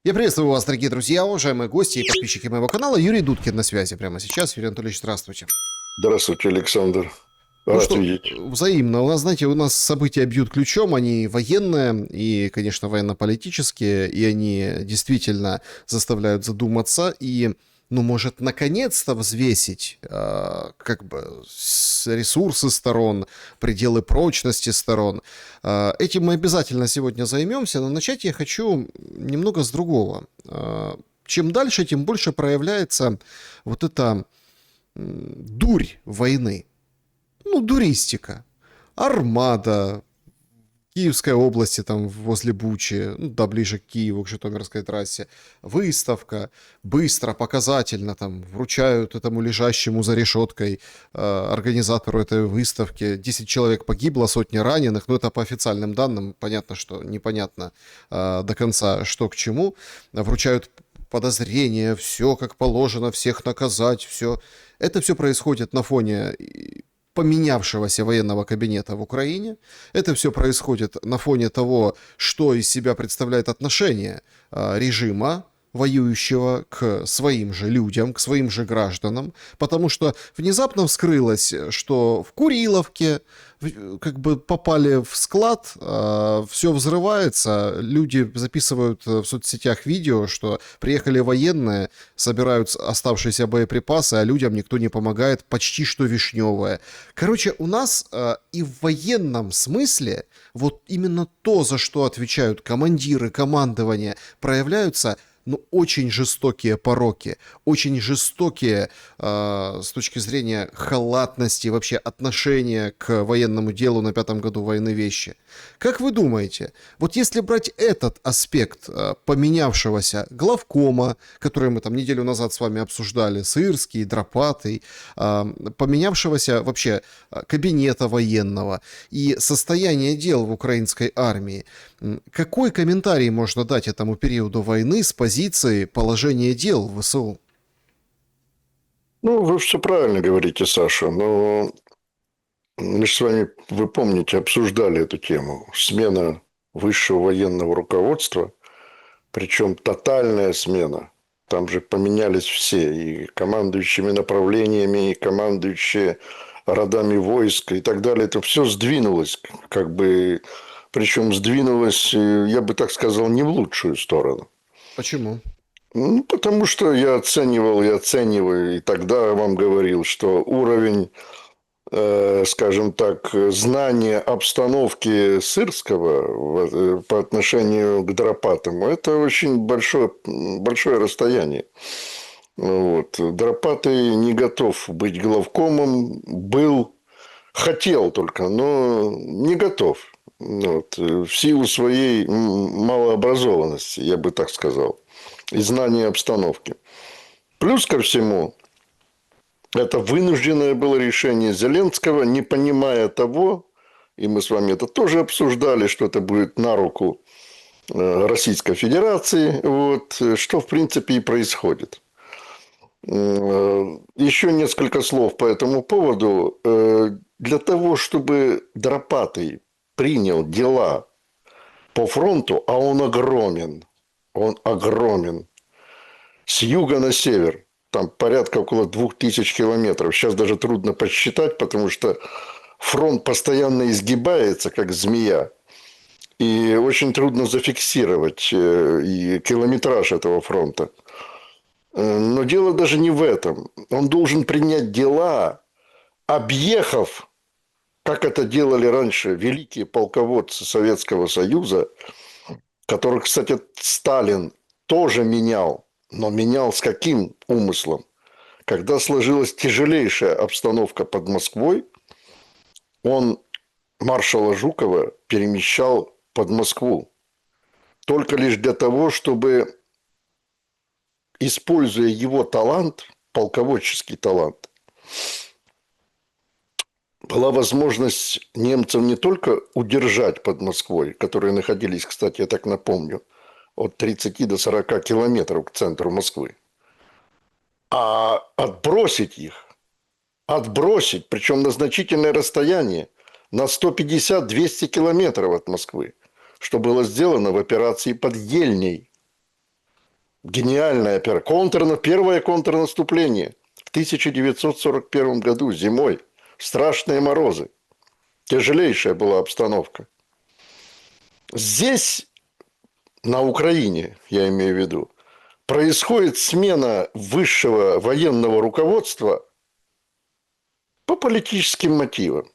Я приветствую вас, дорогие друзья, уважаемые гости и подписчики моего канала. Юрий Дудкин на связи прямо сейчас. Юрий Анатольевич, здравствуйте. Здравствуйте, Александр. Ну Рад что, видеть. взаимно. У нас события бьют ключом, они военные и, конечно, военно-политические, и они действительно заставляют задуматься и, ну, может, наконец-то взвесить, ресурсы сторон, пределы прочности сторон. Этим мы обязательно сегодня займемся, но начать я хочу немного с другого. Чем дальше, тем больше проявляется вот эта дурь войны. Ну, дуристика. Армада. Киевской области, там, возле Бучи, ну, да, ближе к Киеву, к Житомирской трассе. Выставка. Быстро, показательно, там, вручают этому лежащему за решеткой организатору этой выставки. 10 человек погибло, сотни раненых. Ну, это по официальным данным. Понятно, что непонятно до конца, что к чему. Вручают подозрения, все как положено, всех наказать, все. Это все происходит на фоне поменявшегося военного кабинета в Украине. Это все происходит на фоне того, что из себя представляет отношение режима, воюющего к своим же людям, к своим же гражданам, потому что внезапно вскрылось, что в Куриловке как бы попали в склад, все взрывается, люди записывают в соцсетях видео, что приехали военные, собирают оставшиеся боеприпасы, а людям никто не помогает, почти что вишневое. Короче, у нас и в военном смысле вот именно то, за что отвечают командиры, командование, проявляются очень жестокие пороки, очень жестокие с точки зрения халатности, вообще отношения к военному делу на 5-м году войны вещи. Как вы думаете, вот если брать этот аспект поменявшегося главкома, который мы там неделю назад с вами обсуждали, Сырский, Дропатый, поменявшегося вообще кабинета военного и состояние дел в украинской армии, какой комментарий можно дать этому периоду войны с позиции положения дел в ВСУ? Ну, вы все правильно говорите, Саша, но мы же с вами, вы помните, обсуждали эту тему. Смена высшего военного руководства, причем тотальная смена. Там же поменялись все, и командующими направлениями, и командующие родами войск и так далее. Это все сдвинулось, как бы, причем сдвинулось, я бы так сказал, не в лучшую сторону. Почему? Ну, потому что я оценивал и оцениваю, и тогда вам говорил, что уровень, скажем так, знания обстановки Сырского по отношению к Дропатому, это очень большое расстояние. Вот. Дропатый не готов быть главкомом, хотел только, но не готов. Вот. В силу своей малообразованности, я бы так сказал, и знания обстановки. Плюс ко всему, это вынужденное было решение Зеленского, не понимая того, и мы с вами это тоже обсуждали, что это будет на руку Российской Федерации, вот, что в принципе и происходит. Еще несколько слов по этому поводу. Для того, чтобы Дропатый принял дела по фронту, а он огромен, с юга на север, там порядка около 2000 километров. Сейчас даже трудно посчитать, потому что фронт постоянно изгибается, как змея. И очень трудно зафиксировать и километраж этого фронта. Но дело даже не в этом. Он должен принять дела, объехав, как это делали раньше великие полководцы Советского Союза, которых, кстати, Сталин тоже менял. Но менял с каким умыслом? Когда сложилась тяжелейшая обстановка под Москвой, он маршала Жукова перемещал под Москву. Только лишь для того, чтобы, используя его талант, полководческий талант, была возможность немцам не только удержать под Москвой, которые находились, кстати, я так напомню, от 30 до 40 километров к центру Москвы, а отбросить их, причем на значительное расстояние, на 150-200 километров от Москвы, что было сделано в операции под Ельней. Гениальное первое контрнаступление в 1941 году зимой. Страшные морозы. Тяжелейшая была обстановка. Здесь, на Украине, я имею в виду, происходит смена высшего военного руководства по политическим мотивам.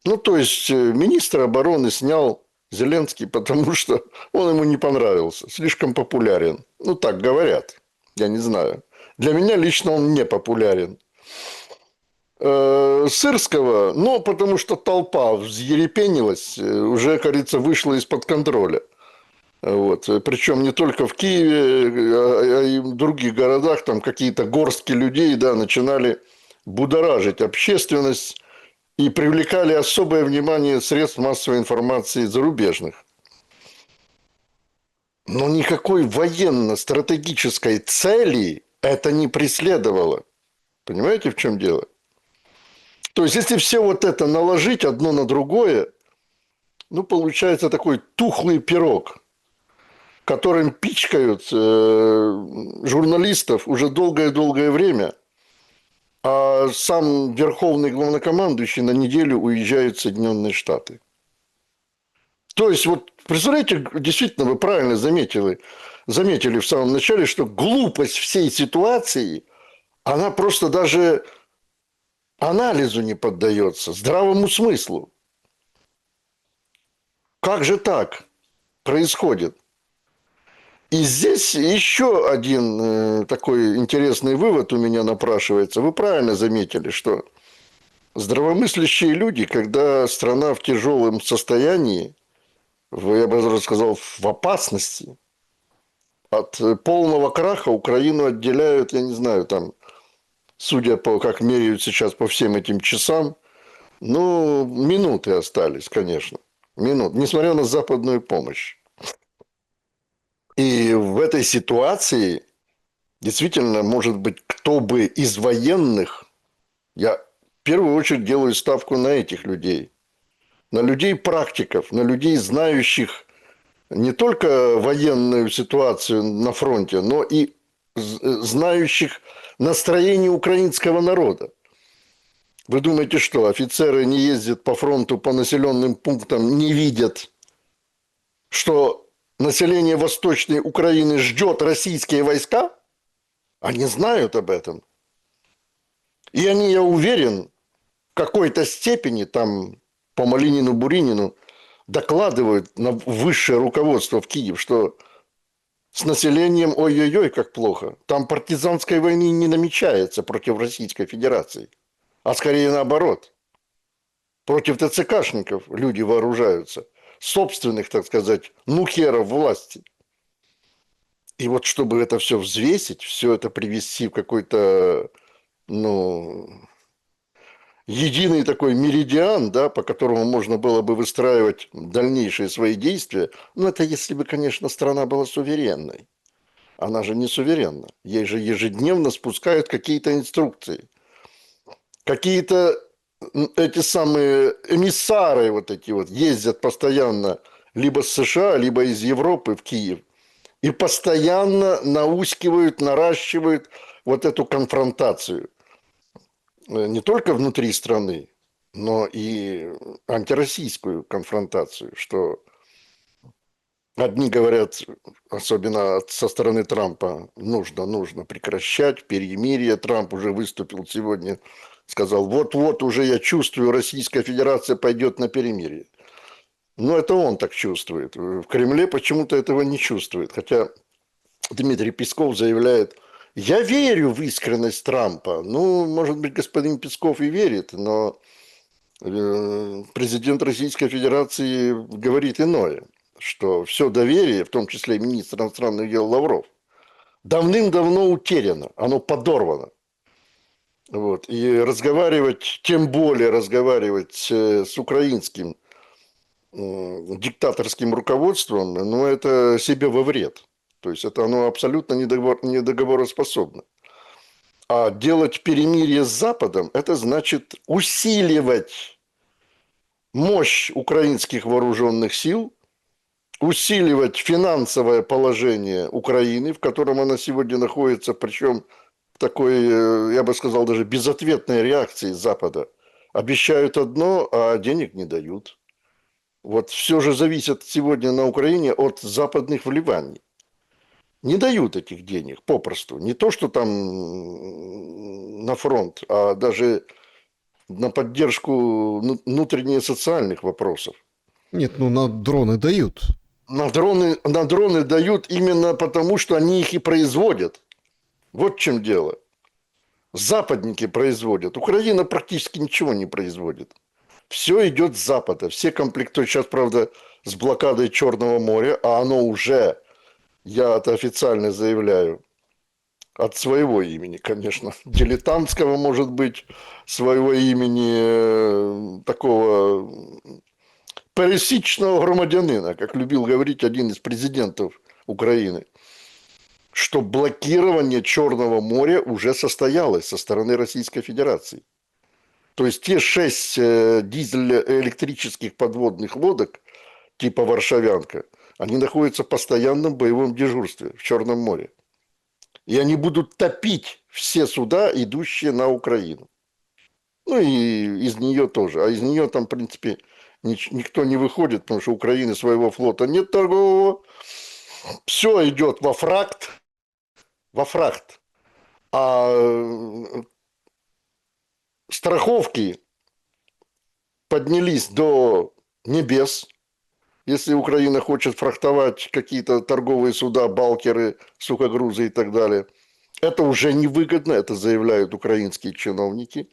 Ну, то есть, министр обороны снял Зеленский, потому что он ему не понравился. Слишком популярен. Ну, так говорят. Я не знаю. Для меня лично он не популярен. Сырского, ну, потому что толпа взъерепенилась, уже, как говорится, вышла из-под контроля. Вот. Причем не только в Киеве, а и в других городах, там какие-то горстки людей, да, начинали будоражить общественность и привлекали особое внимание средств массовой информации зарубежных. Но никакой военно-стратегической цели это не преследовало. Понимаете, в чем дело? То есть, если все вот это наложить одно на другое, ну, получается такой тухлый пирог, которым пичкают журналистов уже долгое-долгое время, а сам верховный главнокомандующий на неделю уезжает в Соединенные Штаты. То есть, вот представляете, действительно, вы правильно заметили в самом начале, что глупость всей ситуации, она просто даже анализу не поддается, здравому смыслу. Как же так происходит? И здесь еще один такой интересный вывод у меня напрашивается. Вы правильно заметили, что здравомыслящие люди, когда страна в тяжелом состоянии, я бы даже сказал, в опасности, от полного краха Украину отделяют, я не знаю, там, судя по, как меряют сейчас по всем этим часам, ну, минуты остались, конечно. Минут, несмотря на западную помощь. И в этой ситуации действительно, может быть, кто бы из военных, я в первую очередь делаю ставку на этих людей, на людей-практиков, на людей, знающих не только военную ситуацию на фронте, но и знающих настроение украинского народа. Вы думаете, что офицеры не ездят по фронту, по населенным пунктам, не видят, что население Восточной Украины ждет российские войска? Они знают об этом. И они, я уверен, в какой-то степени там по Малинину-Буринину докладывают на высшее руководство в Киев, что с населением ой-ой-ой, как плохо. Там партизанской войны не намечается против Российской Федерации, а скорее наоборот. Против ТЦКшников люди вооружаются, собственных, так сказать, нухеров власти. И вот чтобы это все взвесить, все это привести в какой-то, ну, единый такой меридиан, да, по которому можно было бы выстраивать дальнейшие свои действия, ну, это если бы, конечно, страна была суверенной. Она же не суверенна. Ей же ежедневно спускают какие-то инструкции. Какие-то эти самые эмиссары вот эти вот ездят постоянно либо с США, либо из Европы в Киев. И постоянно наускивают, наращивают вот эту конфронтацию. Не только внутри страны, но и антироссийскую конфронтацию, что одни говорят, особенно со стороны Трампа, нужно прекращать перемирие. Трамп уже выступил сегодня, сказал, вот-вот уже я чувствую, Российская Федерация пойдет на перемирие. Но это он так чувствует. В Кремле почему-то этого не чувствует. Хотя Дмитрий Песков заявляет, я верю в искренность Трампа. Ну, может быть, господин Песков и верит, но президент Российской Федерации говорит иное, что все доверие, в том числе и министр иностранных дел Лавров, давным-давно утеряно, оно подорвано. Вот. И разговаривать, тем более разговаривать с украинским диктаторским руководством, ну, это себе во вред. То есть, это оно абсолютно недоговороспособно. А делать перемирие с Западом, это значит усиливать мощь украинских вооруженных сил, усиливать финансовое положение Украины, в котором она сегодня находится, причем в такой, я бы сказал, даже безответной реакции Запада. Обещают одно, а денег не дают. Вот все же зависит сегодня на Украине от западных вливаний. Не дают этих денег попросту. Не то, что там на фронт, а даже на поддержку внутренне социальных вопросов. Нет, ну на дроны дают. На дроны дают именно потому, что они их и производят. Вот в чем дело. Западники производят. Украина практически ничего не производит. Все идет с Запада. Все комплектуют. Сейчас, правда, с блокадой Черного моря, а оно уже, я это официально заявляю, от своего имени, конечно, дилетантского, может быть, своего имени, такого пересічного громадянина, как любил говорить один из президентов Украины, что блокирование Черного моря уже состоялось со стороны Российской Федерации. То есть те 6 дизель-электрических подводных лодок типа «Варшавянка», они находятся в постоянном боевом дежурстве в Черном море. И они будут топить все суда, идущие на Украину. Ну и из нее тоже. А из нее там, в принципе, никто не выходит, потому что у Украины своего флота нет торгового. Все идет во фракт. Во фракт. А страховки поднялись до небес. Если Украина хочет фрахтовать какие-то торговые суда, балкеры, сухогрузы и так далее, это уже невыгодно, это заявляют украинские чиновники.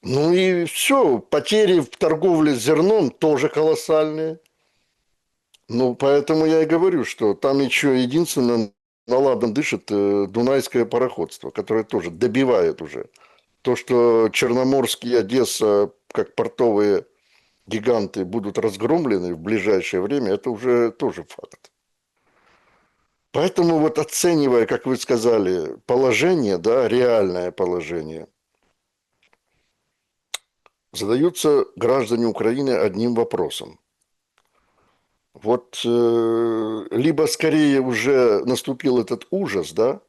Ну и все, потери в торговле зерном тоже колоссальные. Ну, поэтому я и говорю, что там еще единственное наладом дышит дунайское пароходство, которое тоже добивает уже. То, что Черноморский и Одесса, как портовые гиганты, будут разгромлены в ближайшее время, это уже тоже факт. Поэтому вот оценивая, как вы сказали, положение, да, реальное положение, задаются граждане Украины одним вопросом. Вот либо скорее уже наступил этот ужас, да,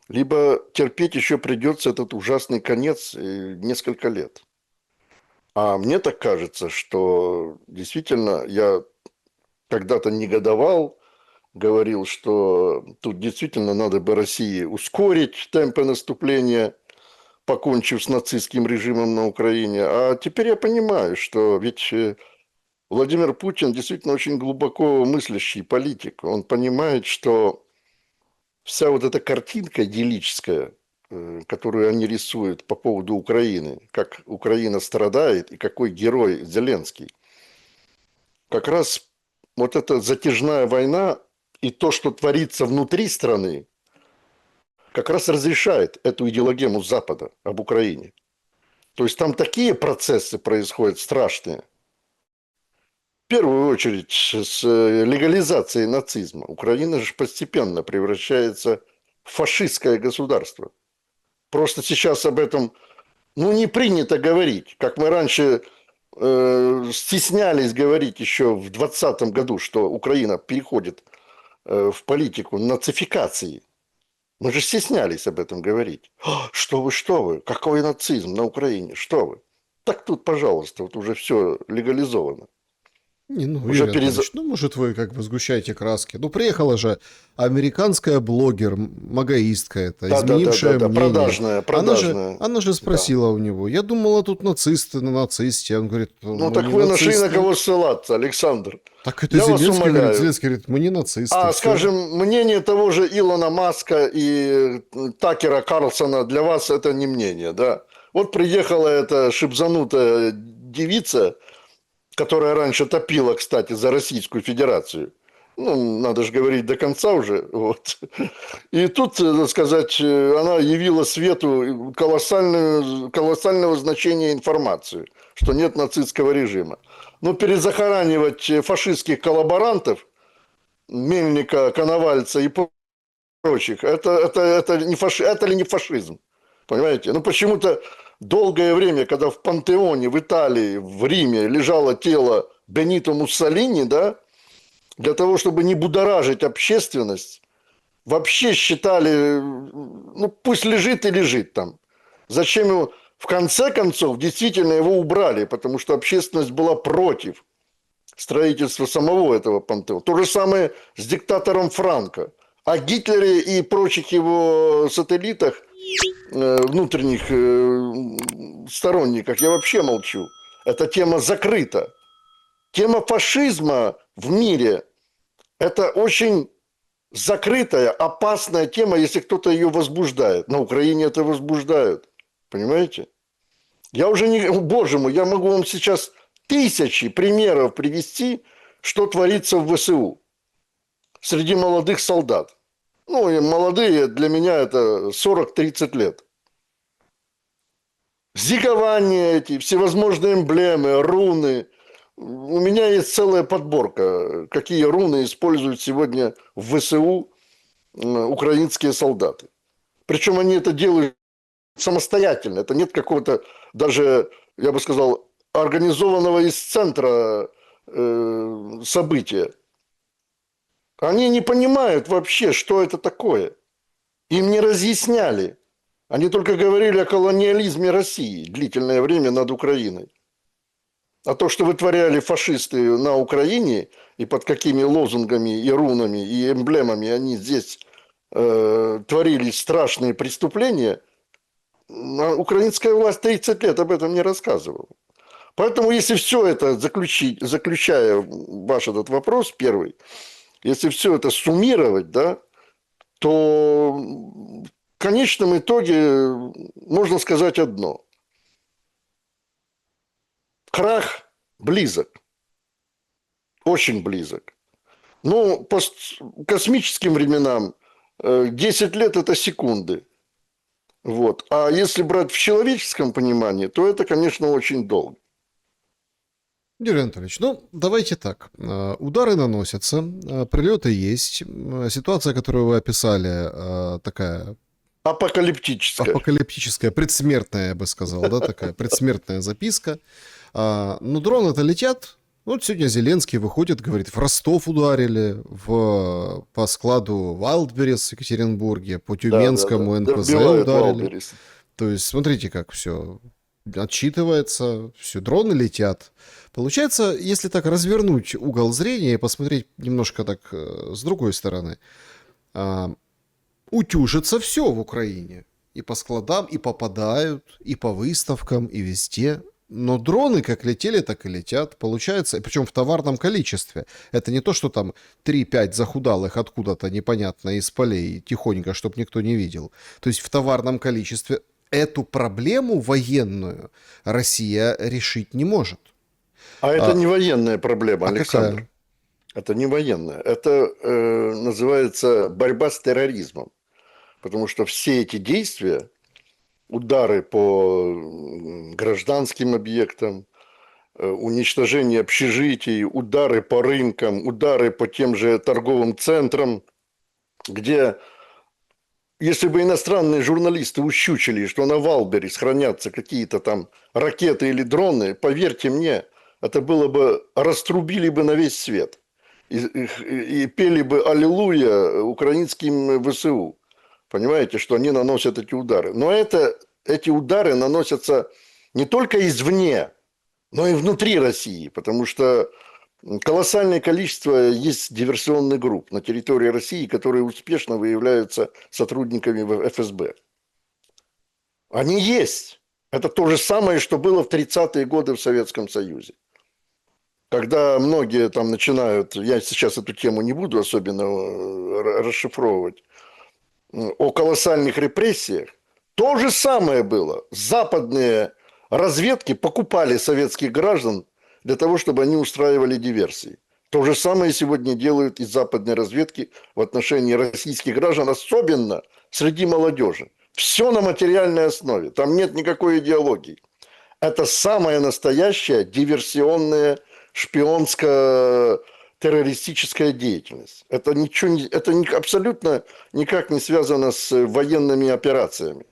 либо терпеть еще придется этот ужасный конец несколько лет. А мне так кажется, что действительно я когда-то негодовал, говорил, что тут действительно надо бы России ускорить темпы наступления, покончив с нацистским режимом на Украине. А теперь я понимаю, что ведь Владимир Путин действительно очень глубоко мыслящий политик. Он понимает, что вся вот эта картинка идиллическая, которую они рисуют по поводу Украины, как Украина страдает и какой герой Зеленский, как раз вот эта затяжная война и то, что творится внутри страны, как раз разрешает эту идеологему Запада об Украине. То есть там такие процессы происходят страшные. В первую очередь с легализацией нацизма. Украина же постепенно превращается в фашистское государство. Просто сейчас об этом не принято говорить. Как мы раньше стеснялись говорить еще в 2020 году, что Украина переходит в политику нацификации. Мы же стеснялись об этом говорить. Что вы, какой нацизм на Украине, что вы. Так тут, пожалуйста, вот уже все легализовано. Не, ну, Уже Юрий Анатольевич, ну, может, вы как бы сгущаете краски. Ну, приехала же американская блогер, магаистка эта, изменившая Да, мнение. продажная. Она же Да. спросила у него, я думала, тут нацисты на нацисте. Он говорит, Ну, мы так не вы нашли на нацисты. кого ссылаться, Александр. Так это Я вас Зеленский говорит, умоляю. Зеленский говорит, мы не нацисты. А, Всё. скажем, мнение того же Илона Маска и Такера Карлсона для вас это не мнение, да? Вот приехала эта шибзанутая девица, которая раньше топила, кстати, за Российскую Федерацию. Ну, надо же говорить до конца уже. Вот. И тут, так сказать, она явила свету колоссального значения информацию, что нет нацистского режима. Но перезахоранивать фашистских коллаборантов, Мельника, Коновальца и прочих, это ли не фашизм? Понимаете? Ну, почему-то долгое время, когда в Пантеоне, в Италии, в Риме лежало тело Бенито Муссолини, да, для того, чтобы не будоражить общественность, вообще считали, ну пусть лежит и лежит там. Зачем его? В конце концов, действительно его убрали, потому что общественность была против строительства самого этого пантеона. То же самое с диктатором Франко. О Гитлере и прочих его сателлитах, внутренних сторонниках я вообще молчу. Эта тема закрыта. Тема фашизма в мире – это очень закрытая, опасная тема, если кто-то ее возбуждает. На Украине это возбуждают. Понимаете? Я уже не... Боже мой, я могу вам сейчас тысячи примеров привести, что творится в ВСУ среди молодых солдат. Ну, и молодые для меня это 40-30 лет. Зигования эти, всевозможные эмблемы, руны. У меня есть целая подборка, какие руны используют сегодня в ВСУ украинские солдаты. Причем они это делают самостоятельно. Это нет какого-то даже, я бы сказал, организованного из центра события. Они не понимают вообще, что это такое. Им не разъясняли. Они только говорили о колониализме России длительное время над Украиной. А то, что вытворяли фашисты на Украине, и под какими лозунгами, и рунами, и эмблемами они здесь творили страшные преступления, украинская власть 30 лет об этом не рассказывала. Поэтому, если все это заключая ваш этот вопрос первый, если все это суммировать, да, то в конечном итоге можно сказать одно. Крах близок, очень близок. Ну, по космическим временам 10 лет – это секунды. Вот. А если брать в человеческом понимании, то это, конечно, очень долго. Юрий Анатольевич, ну, давайте так. Удары наносятся, прилеты есть. Ситуация, которую вы описали, такая Апокалиптическое. апокалиптическая, предсмертная, я бы сказал, да, такая предсмертная записка. Но дроны-то летят. Вот сегодня Зеленский выходит, говорит, в Ростов ударили, по складу Wildberries в Екатеринбурге, по Тюменскому НПЗ Добивают ударили. Валберис. То есть, смотрите, как все отчитывается, все, дроны летят. Получается, если так развернуть угол зрения и посмотреть немножко так с другой стороны, а, утюжится все в Украине. И по складам, и попадают, и по выставкам, и везде. Но дроны как летели, так и летят. Получается, и причем в товарном количестве. Это не то, что там 3-5 захудалых откуда-то непонятно из полей тихонько, чтобы никто не видел. То есть в товарном количестве эту проблему военную Россия решить не может. А это не военная проблема, А Александр. какая? Это не военная. Это называется борьба с терроризмом. Потому что все эти действия, удары по гражданским объектам, уничтожение общежитий, удары по рынкам, удары по тем же торговым центрам, где, если бы иностранные журналисты ущучили, что на Валберис хранятся какие-то там ракеты или дроны, поверьте мне, это было бы, раструбили бы на весь свет. И пели бы «Аллилуйя» украинским ВСУ. Понимаете, что они наносят эти удары. Но эти удары наносятся не только извне, но и внутри России. Потому что колоссальное количество есть диверсионных групп на территории России, которые успешно выявляются сотрудниками ФСБ. Они есть. Это то же самое, что было в 30-е годы в Советском Союзе. Когда многие там начинают, я сейчас эту тему не буду особенно расшифровывать, о колоссальных репрессиях, то же самое было. Западные разведки покупали советских граждан для того, чтобы они устраивали диверсии. То же самое сегодня делают и западные разведки в отношении российских граждан, особенно среди молодежи. Все на материальной основе. Там нет никакой идеологии. Это самая настоящая диверсионная шпионско-террористическая деятельность. Это, абсолютно никак не связано с военными операциями.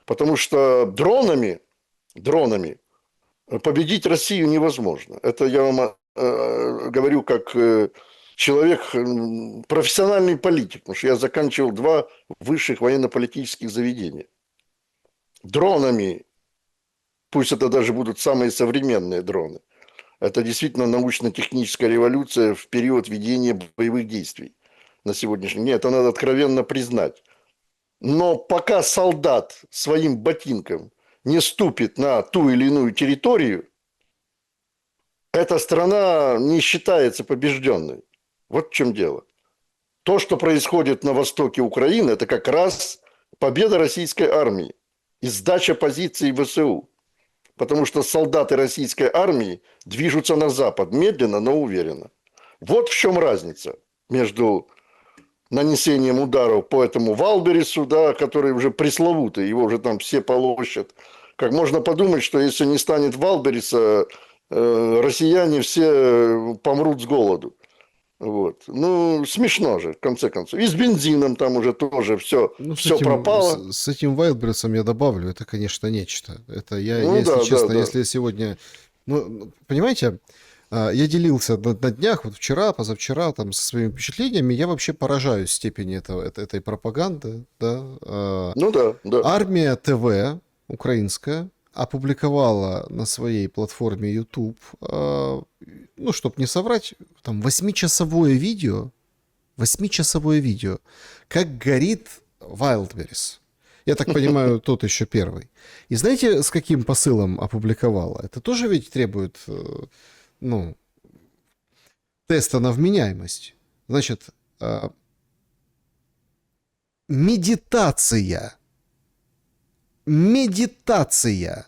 Потому что дронами победить Россию невозможно. Это я вам говорю как человек, профессиональный политик, потому что я заканчивал 2 высших военно-политических заведения. Дронами, пусть это даже будут самые современные дроны, это действительно научно-техническая революция в период ведения боевых действий на сегодняшний день. Это надо откровенно признать. Но пока солдат своим ботинком не ступит на ту или иную территорию, эта страна не считается побежденной. Вот в чем дело. То, что происходит на востоке Украины, это как раз победа российской армии и сдача позиций ВСУ. Потому что солдаты российской армии движутся на запад медленно, но уверенно. Вот в чем разница между нанесением ударов по этому Валбересу, да, который уже пресловутый, его уже там все полощут. Как можно подумать, что если не станет Валбереса, россияне все помрут с голоду. Вот. Ну, смешно же, в конце концов. И с бензином там уже тоже все, Ну, все пропало. с этим Wildberries я добавлю, это, конечно, нечто. Это я, Ну если да, да, честно, да. если сегодня... Ну, понимаете, я делился на днях, вот вчера, позавчера, там, со своими впечатлениями, я вообще поражаюсь степени этой пропаганды, да. Ну да, да. Армия ТВ украинская опубликовала на своей платформе YouTube, ну, чтобы не соврать, там, 8-часовое видео, как горит Wildberries. Я так понимаю, тот еще первый. И знаете, с каким посылом опубликовала? Это тоже ведь требует, ну, теста на вменяемость. Значит, медитация. Медитация.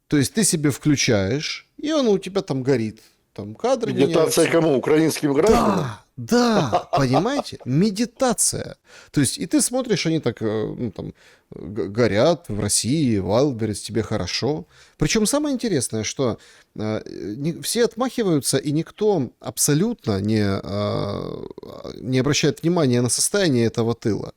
То есть ты себе включаешь, и он у тебя там горит. Там кадры Медитация меняются. кому? Украинским гражданам? Да, понимаете? Медитация. То есть, и ты смотришь, они так, ну, там, горят в России, в Wildberries, тебе хорошо. Причем самое интересное, что все отмахиваются, и никто абсолютно не обращает внимания на состояние этого тыла.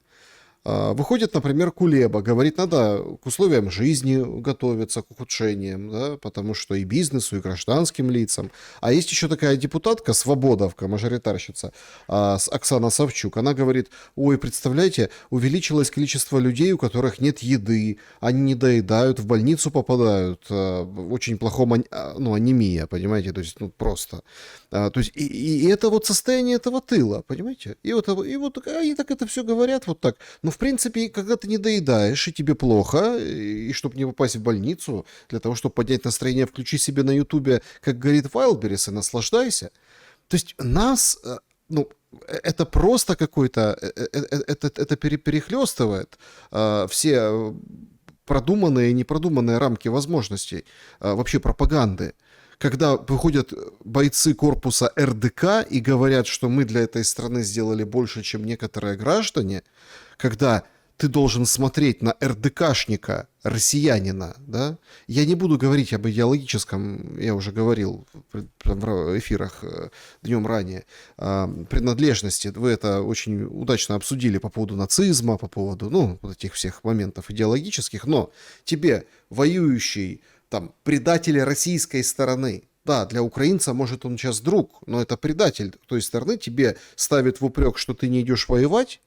Выходит, например, Кулеба, говорит, надо к условиям жизни готовиться, к ухудшениям, да, потому что и бизнесу, и гражданским лицам. А есть еще такая депутатка, свободовка, мажоритарщица, Оксана Савчук, она говорит, ой, представляете, увеличилось количество людей, у которых нет еды, они не доедают, в больницу попадают, в очень плохом, ну, анемия, понимаете, то есть, ну, просто. То есть, и это вот состояние этого тыла, понимаете? И вот они так это все говорят вот так. Но, в принципе, когда ты не доедаешь, и тебе плохо, и чтобы не попасть в больницу, для того, чтобы поднять настроение, включи себе на Ютубе, как говорит Wildberries, и наслаждайся. То есть нас, ну, это просто какой-то, это перехлестывает все продуманные и непродуманные рамки возможностей вообще пропаганды. Когда выходят бойцы корпуса РДК и говорят, что мы для этой страны сделали больше, чем некоторые граждане, когда ты должен смотреть на РДКшника, россиянина, да? Я не буду говорить об идеологическом, я уже говорил в эфирах днем ранее, принадлежности. Вы это очень удачно обсудили по поводу нацизма, по поводу, ну, вот этих всех моментов идеологических, но тебе, воюющий, там, предатель российской стороны, да, для украинца, может, он сейчас друг, но это предатель той стороны, тебе ставит в упрек, что ты не идешь воевать,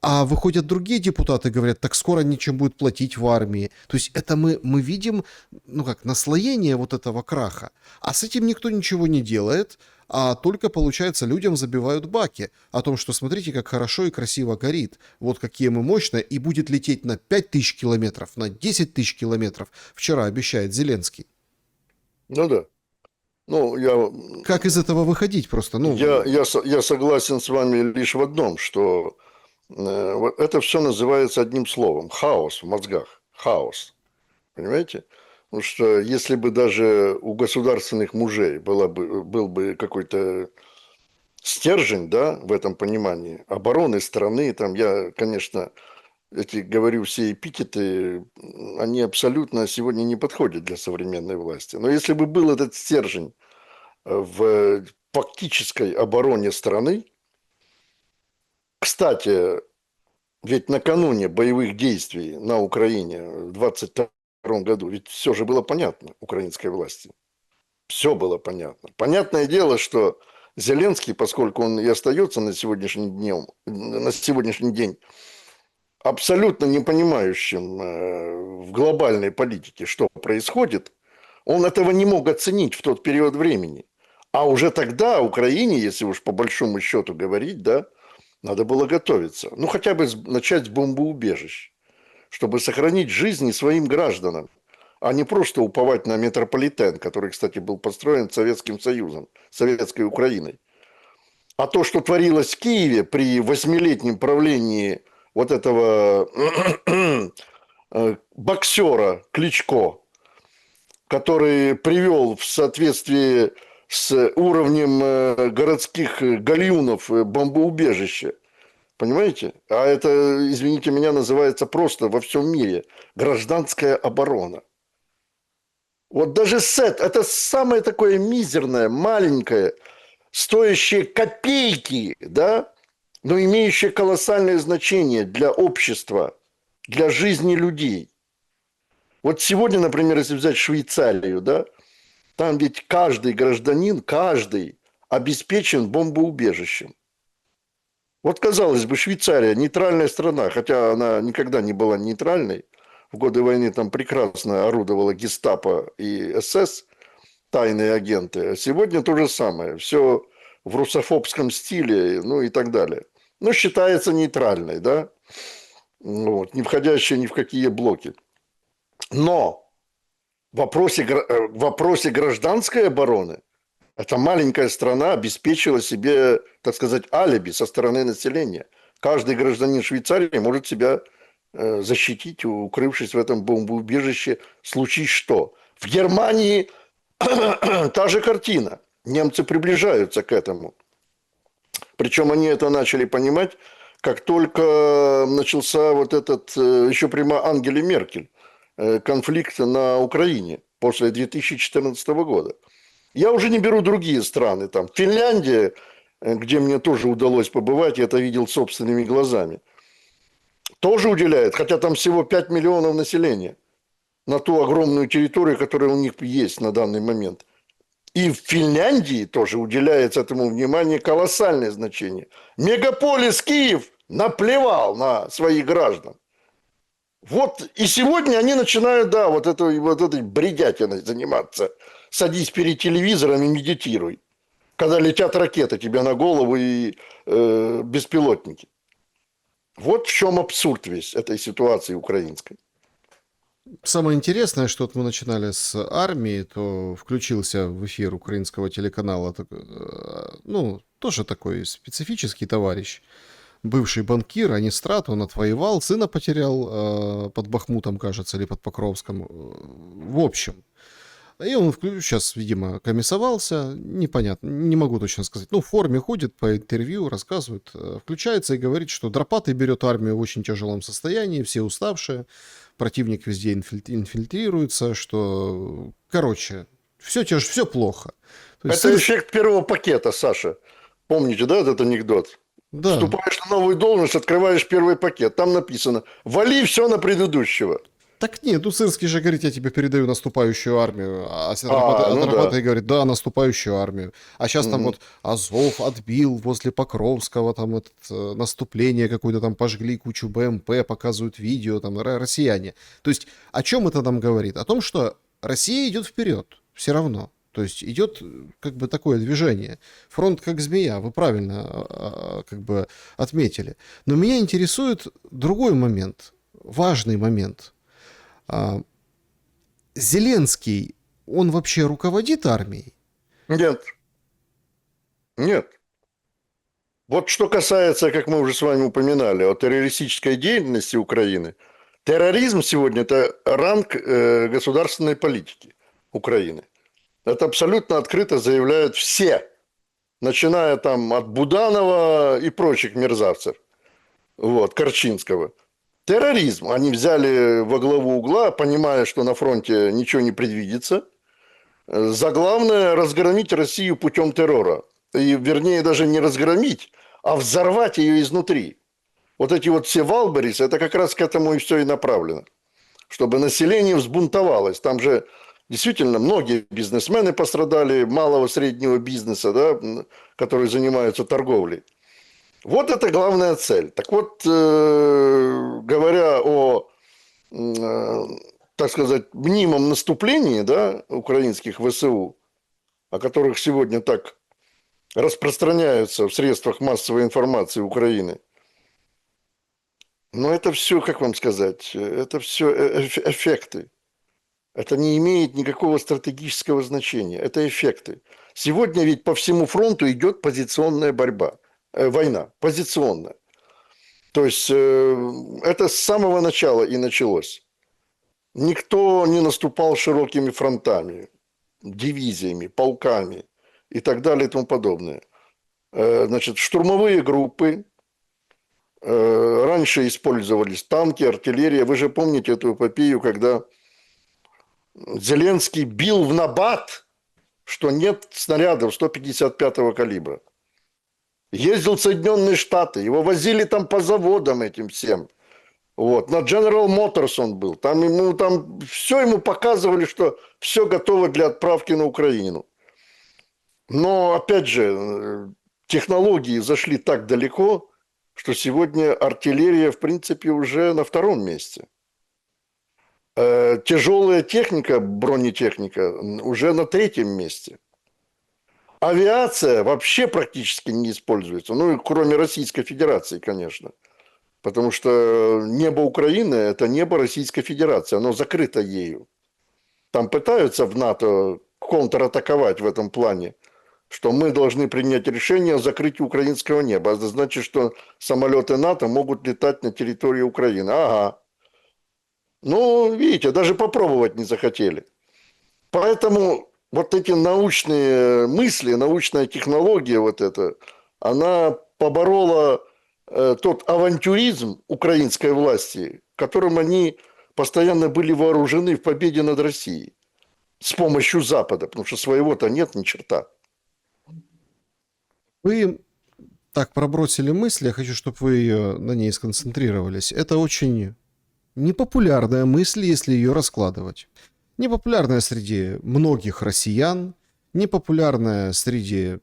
а выходят другие депутаты, говорят, так скоро нечем будет платить в армии. То есть это мы видим, ну как, наслоение вот этого краха. А с этим никто ничего не делает, а только, получается, людям забивают баки о том, что смотрите, как хорошо и красиво горит. Вот какие мы мощные, и будет лететь на 5000 километров, на 10 тысяч километров. Вчера обещает Зеленский. Ну да. Ну, Как из этого выходить просто? Ну, я согласен с вами лишь в одном, что вот это все называется одним словом. Хаос в мозгах. Хаос. Понимаете? Потому что если бы даже у государственных мужей был бы какой-то стержень, да, в этом понимании, обороны страны, там я, конечно, говорю, все эпитеты, они абсолютно сегодня не подходят для современной власти. Но если бы был этот стержень в фактической обороне страны, кстати, ведь накануне боевых действий на Украине в 22 году, ведь все же было понятно украинской власти. Все было понятно. Понятное дело, что Зеленский, поскольку он и остается на сегодняшний день абсолютно не понимающим в глобальной политике, что происходит, он этого не мог оценить в тот период времени. А уже тогда Украине, если уж по большому счету говорить, да, надо было готовиться. Ну, хотя бы начать с бомбоубежищ, чтобы сохранить жизни своим гражданам, а не просто уповать на метрополитен, который, кстати, был построен Советским Союзом, Советской Украиной. А то, что творилось в Киеве при 8-летнем правлении вот этого боксера Кличко, который привел в соответствии с уровнем городских гальюнов бомбоубежище. Понимаете? А это, извините меня, называется просто во всем мире гражданская оборона. Вот даже СЭТ, это самое такое мизерное, маленькое, стоящее копейки, да, но имеющее колоссальное значение для общества, для жизни людей. Вот сегодня, например, если взять Швейцарию, да, там ведь каждый гражданин, каждый обеспечен бомбоубежищем. Вот, казалось бы, Швейцария нейтральная страна, хотя она никогда не была нейтральной. В годы войны там прекрасно орудовала гестапо и СС, тайные агенты. А сегодня то же самое. Все в русофобском стиле, ну и так далее. Но считается нейтральной, да? Вот, не входящей ни в какие блоки. Но в вопросе гражданской обороны эта маленькая страна обеспечила себе, так сказать, алиби со стороны населения. Каждый гражданин Швейцарии может себя защитить, укрывшись в этом бомбоубежище, случись что. В Германии та же картина. Немцы приближаются к этому. Причем они это начали понимать, как только начался вот этот, еще прямо Ангели Меркель, конфликт на Украине после 2014 года. Я уже не беру другие страны. Там Финляндия, где мне тоже удалось побывать, я это видел собственными глазами, тоже уделяет, хотя там всего 5 миллионов населения на ту огромную территорию, которая у них есть на данный момент. И в Финляндии тоже уделяется этому внимание колоссальное значение. Мегаполис Киев наплевал на своих граждан. Вот и сегодня они начинают, да, вот этой бредятиной заниматься. Садись перед телевизором и медитируй. Когда летят ракеты тебе на голову и беспилотники. Вот в чем абсурд весь этой ситуации украинской. Самое интересное, что вот мы начинали с армии, то включился в эфир украинского телеканала, ну, тоже такой специфический товарищ, бывший банкир Анистрат, он отвоевал, сына потерял под Бахмутом, кажется, или под Покровском. В общем. И он сейчас, видимо, комиссовался, непонятно, не могу точно сказать. Ну, в форме ходит, по интервью рассказывает, включается и говорит, что Дропатый берет армию в очень тяжелом состоянии, все уставшие, противник везде инфильтрируется, что, короче, все плохо. То есть Это эффект первого пакета, Саша. Помните, да, этот анекдот? Да. Вступаешь на новую должность, открываешь первый пакет. Там написано: вали все на предыдущего. Так нет, ну Сырский же говорит, я тебе передаю наступающую армию, а ну Дропатый да. говорит, да, наступающую армию. А сейчас там вот Азов отбил возле Покровского, там наступление какое-то, там пожгли кучу БМП, показывают видео, там россияне. То есть о чем это нам говорит? О том, что Россия идет вперед, все равно. То есть идет как бы такое движение. Фронт как змея, вы правильно как бы отметили. Но меня интересует другой момент, важный момент. Зеленский, он вообще руководит армией? Нет. Нет. Вот что касается, как мы уже с вами упоминали, о террористической деятельности Украины. Терроризм сегодня – это ранг государственной политики Украины. Это абсолютно открыто заявляют все, начиная там от Буданова и прочих мерзавцев, вот, Корчинского. Терроризм они взяли во главу угла, понимая, что на фронте ничего не предвидится. Заглавное – разгромить Россию путем террора. И, вернее, даже не разгромить, а взорвать ее изнутри. Вот эти вот все Валберис, это как раз к этому и все и направлено. Чтобы население взбунтовалось. Там же Действительно, многие бизнесмены пострадали, малого среднего бизнеса, да, которые занимаются торговлей. Вот это главная цель. Так вот, говоря о, так сказать, мнимом наступлении, да, украинских ВСУ, о которых сегодня так распространяются в средствах массовой информации Украины, но это все, как вам сказать, это все эффекты. Это не имеет никакого стратегического значения. Это эффекты. Сегодня ведь по всему фронту идет позиционная борьба, война, позиционная. То есть это с самого начала и началось. Никто не наступал широкими фронтами, дивизиями, полками и так далее и тому подобное. Значит, штурмовые группы, раньше использовались танки, артиллерия. Вы же помните эту эпопею, когда Зеленский бил в набат, что нет снарядов 155-го калибра. Ездил в Соединенные Штаты, его возили там по заводам этим всем. Вот. На General Motors он был. Там все ему показывали, что все готово для отправки на Украину. Но, опять же, технологии зашли так далеко, что сегодня артиллерия, в принципе, уже на втором месте. Тяжелая техника, бронетехника, уже на третьем месте. Авиация вообще практически не используется. Ну, кроме Российской Федерации, конечно. Потому что небо Украины – это небо Российской Федерации. Оно закрыто ею. Там пытаются в НАТО контратаковать в этом плане, что мы должны принять решение о закрытии украинского неба. Это значит, что самолеты НАТО могут летать на территории Украины. Ага. Ну, видите, даже попробовать не захотели. Поэтому вот эти научные мысли, научная технология вот эта, она поборола тот авантюризм украинской власти, которым они постоянно были вооружены в победе над Россией с помощью Запада, потому что своего-то нет ни черта. Вы так пробросили мысль, я хочу, чтобы вы на ней сконцентрировались. Это очень непопулярная мысль, если ее раскладывать. Непопулярная среди многих россиян, непопулярная среди,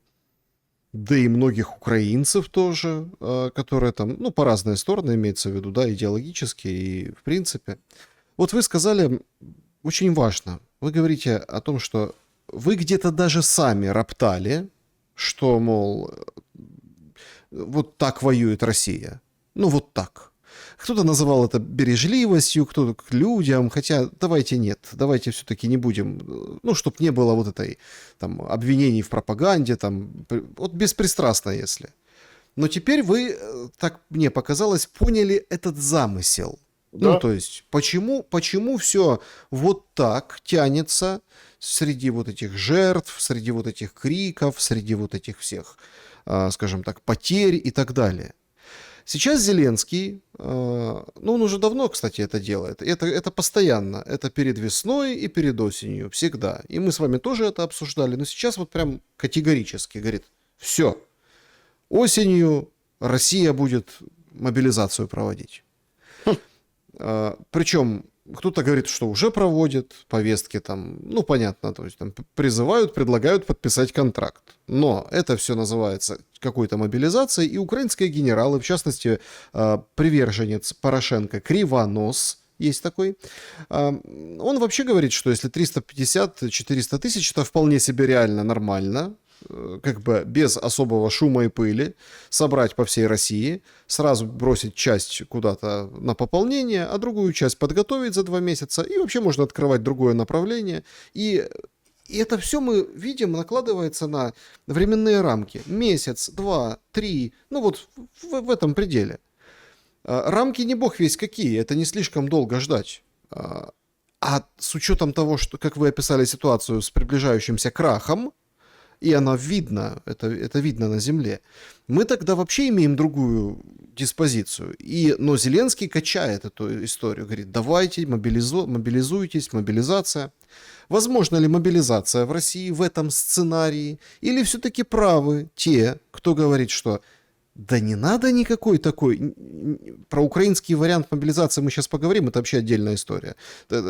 да и многих украинцев тоже, которые там, ну, по разные стороны имеется в виду, да, идеологически и в принципе. Вот вы сказали, очень важно, вы говорите о том, что вы где-то даже сами роптали, что, мол, вот так воюет Россия. Ну, вот так. Кто-то называл это бережливостью, кто-то к людям, хотя давайте нет, давайте все-таки не будем, ну, чтобы не было вот этой там обвинений в пропаганде, там, вот беспристрастно, если. Но теперь вы, так мне показалось, поняли этот замысел. Да? Ну, то есть, почему все вот так тянется среди вот этих жертв, среди вот этих криков, среди вот этих всех, скажем так, потерь и так далее. Сейчас Зеленский, ну, он уже давно, кстати, это делает, это постоянно, это перед весной и перед осенью, всегда. И мы с вами тоже это обсуждали, но сейчас вот прям категорически говорит, все, осенью Россия будет мобилизацию проводить. Причем кто-то говорит, что уже проводит повестки там, ну, понятно, то есть там призывают, предлагают подписать контракт. Но это все называется какой-то мобилизацией, и украинские генералы, в частности, приверженец Порошенко Кривонос, есть такой, он вообще говорит, что если 350-400 тысяч, это вполне себе реально нормально, как бы без особого шума и пыли, собрать по всей России, сразу бросить часть куда-то на пополнение, а другую часть подготовить за 2 месяца, и вообще можно открывать другое направление. И это все мы видим, накладывается на временные рамки. Месяц, 2, 3, ну вот в этом пределе. Рамки не бог весть какие, это не слишком долго ждать. А с учетом того, что, как вы описали ситуацию с приближающимся крахом, и она видно, это видно на земле, мы тогда вообще имеем другую диспозицию. Но Зеленский качает эту историю, говорит, давайте, мобилизуйтесь, мобилизация. Возможно ли мобилизация в России в этом сценарии? Или все-таки правы те, кто говорит, что Да не надо никакой такой. Про украинский вариант мобилизации мы сейчас поговорим, это вообще отдельная история.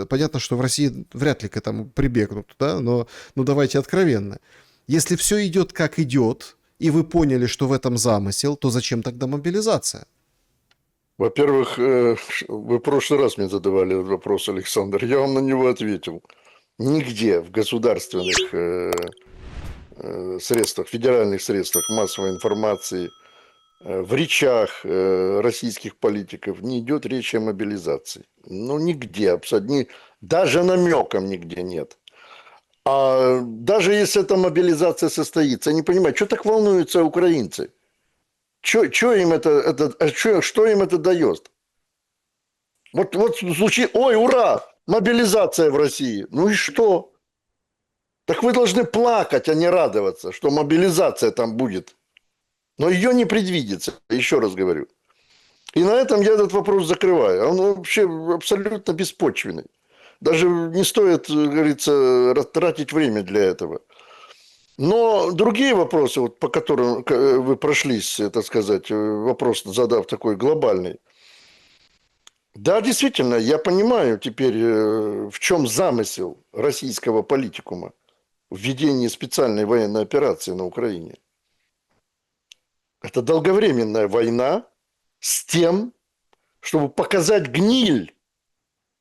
Понятно, что в России вряд ли к этому прибегнут, да, но ну, давайте откровенно. Если все идет как идет, и вы поняли, что в этом замысел, то зачем тогда мобилизация? Во-первых, вы в прошлый раз мне задавали этот вопрос, Александр. Я вам на него ответил. Нигде в государственных средствах, федеральных средствах массовой информации, в речах российских политиков не идет речи о мобилизации. Ну, нигде, абсолютно. Даже намеком нигде нет. А даже если эта мобилизация состоится, я не понимаю, что так волнуются украинцы? Что им что им это дает? Вот звучит, ой, ура, мобилизация в России. Ну и что? Так вы должны плакать, а не радоваться, что мобилизация там будет. Но ее не предвидится, еще раз говорю. И на этом я этот вопрос закрываю. Он вообще абсолютно беспочвенный. Даже не стоит, как говорится, тратить время для этого. Но другие вопросы, вот, по которым вы прошлись, так сказать, вопрос задав такой глобальный. Да, действительно, я понимаю теперь, в чем замысел российского политикума в ведении специальной военной операции на Украине. Это долговременная война с тем, чтобы показать гниль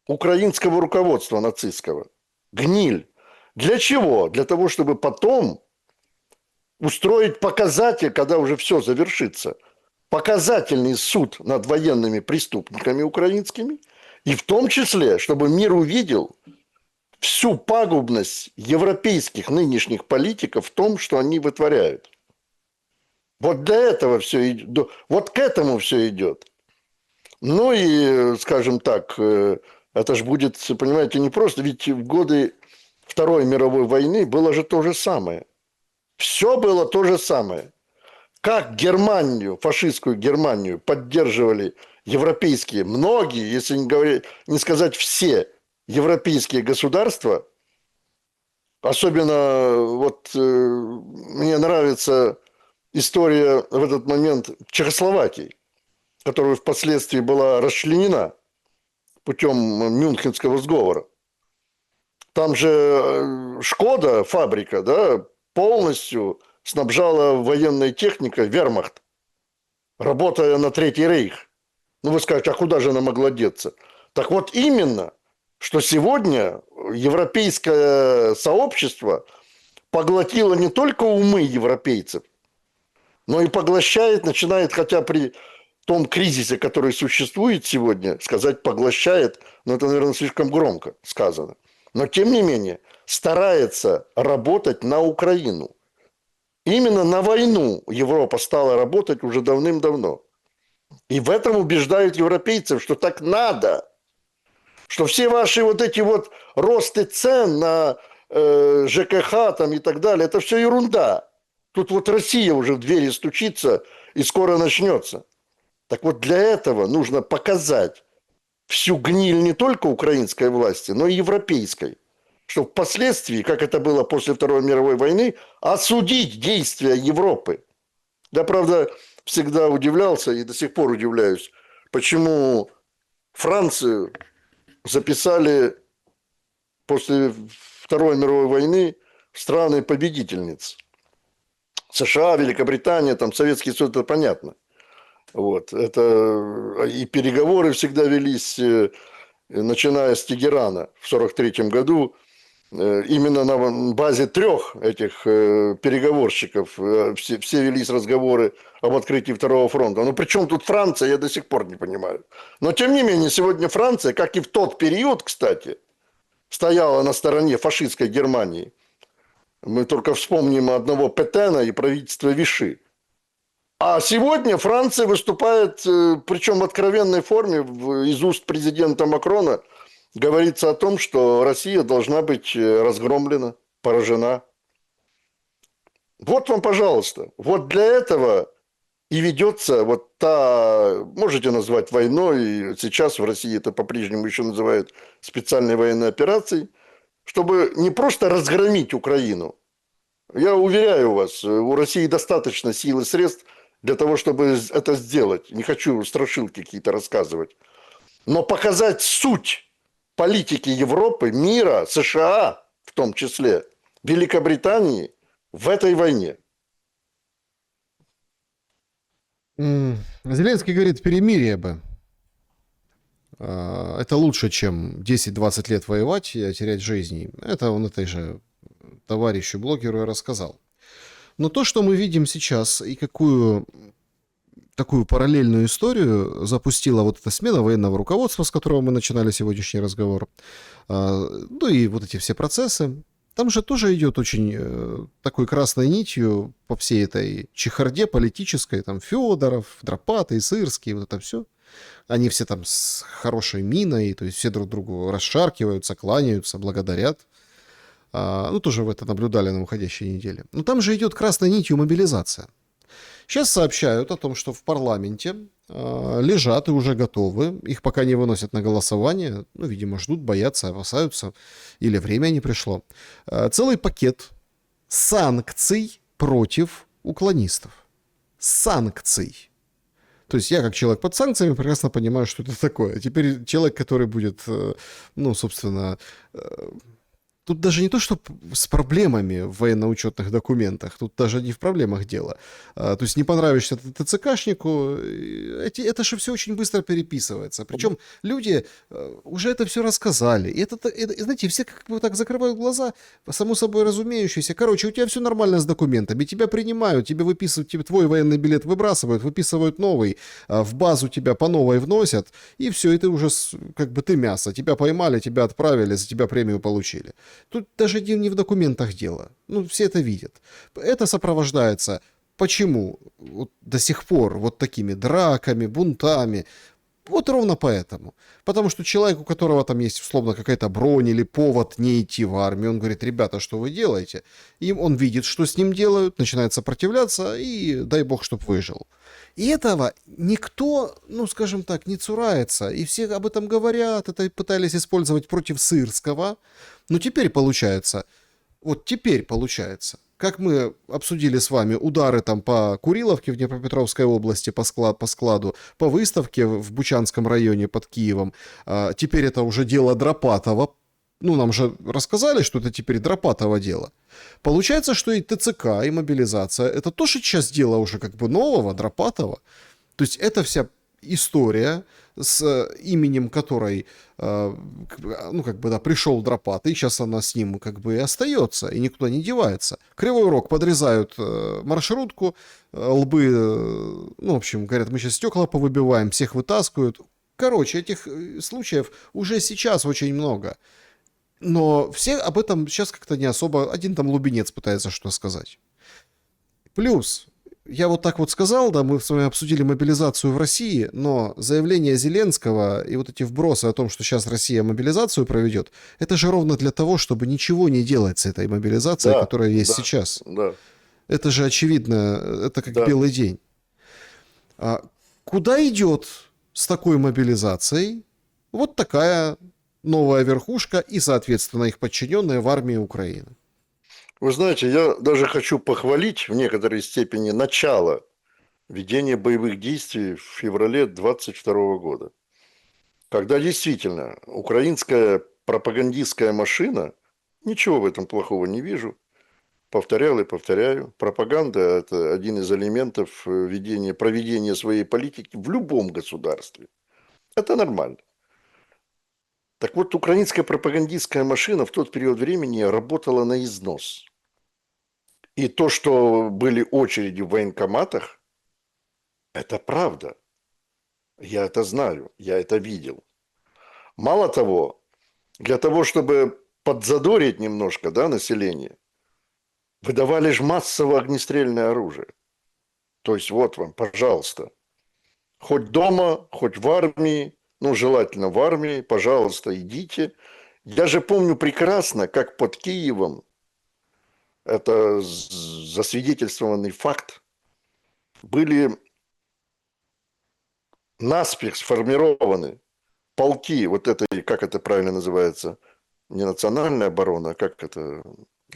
украинского руководства нацистского. Гниль. Для чего? Для того, чтобы потом устроить показатель, когда уже все завершится, показательный суд над военными преступниками украинскими, и в том числе, чтобы мир увидел всю пагубность европейских нынешних политиков в том, что они вытворяют. Вот для этого все идет, вот к этому все идет. Ну и, скажем так, это же будет, понимаете, не просто, ведь в годы Второй мировой войны было же то же самое. Все было то же самое. Как Германию, фашистскую Германию поддерживали европейские, многие, если не, говорить, не сказать все европейские государства, особенно вот мне нравится история в этот момент Чехословакии, которая впоследствии была расчленена путем Мюнхенского сговора. Там же Шкода, фабрика, да, полностью снабжала военной техникой вермахт, работая на Третий рейх. Ну, вы скажете, а куда же она могла деться? Так вот именно, что сегодня европейское сообщество поглотило не только умы европейцев, но и поглощает, начинает, хотя при том кризисе, который существует сегодня, сказать поглощает, но это, наверное, слишком громко сказано. Но, тем не менее, старается работать на Украину. Именно на войну Европа стала работать уже давным-давно. И в этом убеждают европейцев, что так надо. Что все ваши вот эти вот росты цен на ЖКХ там и так далее, это все ерунда. Тут вот Россия уже в двери стучится и скоро начнется. Так вот для этого нужно показать всю гниль не только украинской власти, но и европейской. Чтобы впоследствии, как это было после Второй мировой войны, осудить действия Европы. Я, правда, всегда удивлялся и до сих пор удивляюсь, почему Францию записали после Второй мировой войны в страны-победительниц. США, Великобритания, там Советский Союз, это понятно. Вот. Это и переговоры всегда велись, начиная с Тегерана в 1943 году, именно на базе трех этих переговорщиков все велись разговоры об открытии Второго фронта. Но при чем тут Франция, я до сих пор не понимаю. Но тем не менее, сегодня Франция, как и в тот период, кстати, стояла на стороне фашистской Германии. Мы только вспомним одного Петена и правительство Виши. А сегодня Франция выступает, причем в откровенной форме, из уст президента Макрона, говорится о том, что Россия должна быть разгромлена, поражена. Вот вам, пожалуйста. Вот для этого и ведется вот та, можете назвать войной, сейчас в России это по-прежнему еще называют специальной военной операцией, чтобы не просто разгромить Украину. Я уверяю вас, у России достаточно сил и средств для того, чтобы это сделать. Не хочу страшилки какие-то рассказывать. Но показать суть политики Европы, мира, США в том числе, Великобритании в этой войне. Зеленский говорит, перемирие бы. Это лучше, чем 10-20 лет воевать и терять жизни. Это он этой же товарищу блогеру и рассказал. Но то, что мы видим сейчас и какую такую параллельную историю запустила вот эта смена военного руководства, с которого мы начинали сегодняшний разговор, ну и вот эти все процессы, там же тоже идет очень такой красной нитью по всей этой чехарде политической, там Федоров, Дропатый, Сырский, вот это все. Они все там с хорошей миной, то есть все друг другу расшаркиваются, кланяются, благодарят. Ну, тоже в это наблюдали на уходящей неделе. Но там же идет красной нитью мобилизация. Сейчас сообщают о том, что в парламенте лежат и уже готовы. Их пока не выносят на голосование. Ну, видимо, ждут, боятся, опасаются. Или время не пришло. Целый пакет санкций против уклонистов. Санкций. То есть я, как человек под санкциями, прекрасно понимаю, что это такое. Теперь человек, который будет, ну, собственно... Тут даже не то, что с проблемами в военно-учетных документах, тут даже не в проблемах дело. То есть не понравишься ТЦКшнику, это же все очень быстро переписывается. Причем люди уже это все рассказали. И это, знаете, все как бы так закрывают глаза, само собой разумеющееся. Короче, у тебя все нормально с документами, тебя принимают, тебе выписывают, тебе твой военный билет выбрасывают, выписывают новый, в базу тебя по новой вносят, и все, и ты уже как бы ты мясо. Тебя поймали, тебя отправили, за тебя премию получили. Тут даже не в документах дело. Ну, все это видят. Это сопровождается. Почему? Вот до сих пор вот такими драками, бунтами. Вот ровно поэтому. Потому что человек, у которого там есть условно какая-то бронь или повод не идти в армию, он говорит, ребята, что вы делаете? И он видит, что с ним делают, начинает сопротивляться, и дай бог, чтоб выжил. И этого никто, ну, скажем так, не цурается. И все об этом говорят, это пытались использовать против Сырского. Но теперь получается, как мы обсудили с вами удары там по Куриловке в Днепропетровской области, по складу, по выставке в Бучанском районе под Киевом, теперь это уже дело Дропатова. Ну, нам же рассказали, что это теперь Дропатово дело. Получается, что и ТЦК, и мобилизация, это тоже сейчас дело уже как бы нового, Дропатова. То есть это вся история, с именем которой, ну, как бы, да, пришел Дропат, и сейчас она с ним как бы и остается, и никуда не девается. Кривой Рог подрезают маршрутку, лбы, ну, в общем, говорят, мы сейчас стекла повыбиваем, всех вытаскивают. Короче, этих случаев уже сейчас очень много. Но все об этом сейчас как-то не особо... Один там лубенец пытается что сказать. Плюс, я вот так вот сказал, да, мы с вами обсудили мобилизацию в России, но заявление Зеленского и вот эти вбросы о том, что сейчас Россия мобилизацию проведет, это же ровно для того, чтобы ничего не делать с этой мобилизацией, Да, которая есть да, сейчас. да. Это же очевидно, это как Да. белый день. А куда идет с такой мобилизацией вот такая новая верхушка и, соответственно, их подчиненные в армии Украины? Вы знаете, я даже хочу похвалить в некоторой степени начало ведения боевых действий в феврале 2022 года. Когда действительно украинская пропагандистская машина, ничего в этом плохого не вижу, повторял и повторяю, пропаганда – это один из элементов проведения своей политики в любом государстве. Это нормально. Так вот, украинская пропагандистская машина в тот период времени работала на износ. И то, что были очереди в военкоматах, это правда. Я это знаю, я это видел. Мало того, для того, чтобы подзадорить немножко, да, население, выдавали же массово огнестрельное оружие. То есть вот вам, пожалуйста, хоть дома, хоть в армии, ну, желательно в армии, пожалуйста, идите. Я же помню прекрасно, как под Киевом, это засвидетельствованный факт, были наспех сформированы полки вот этой, как это правильно называется, не национальная оборона, а как это,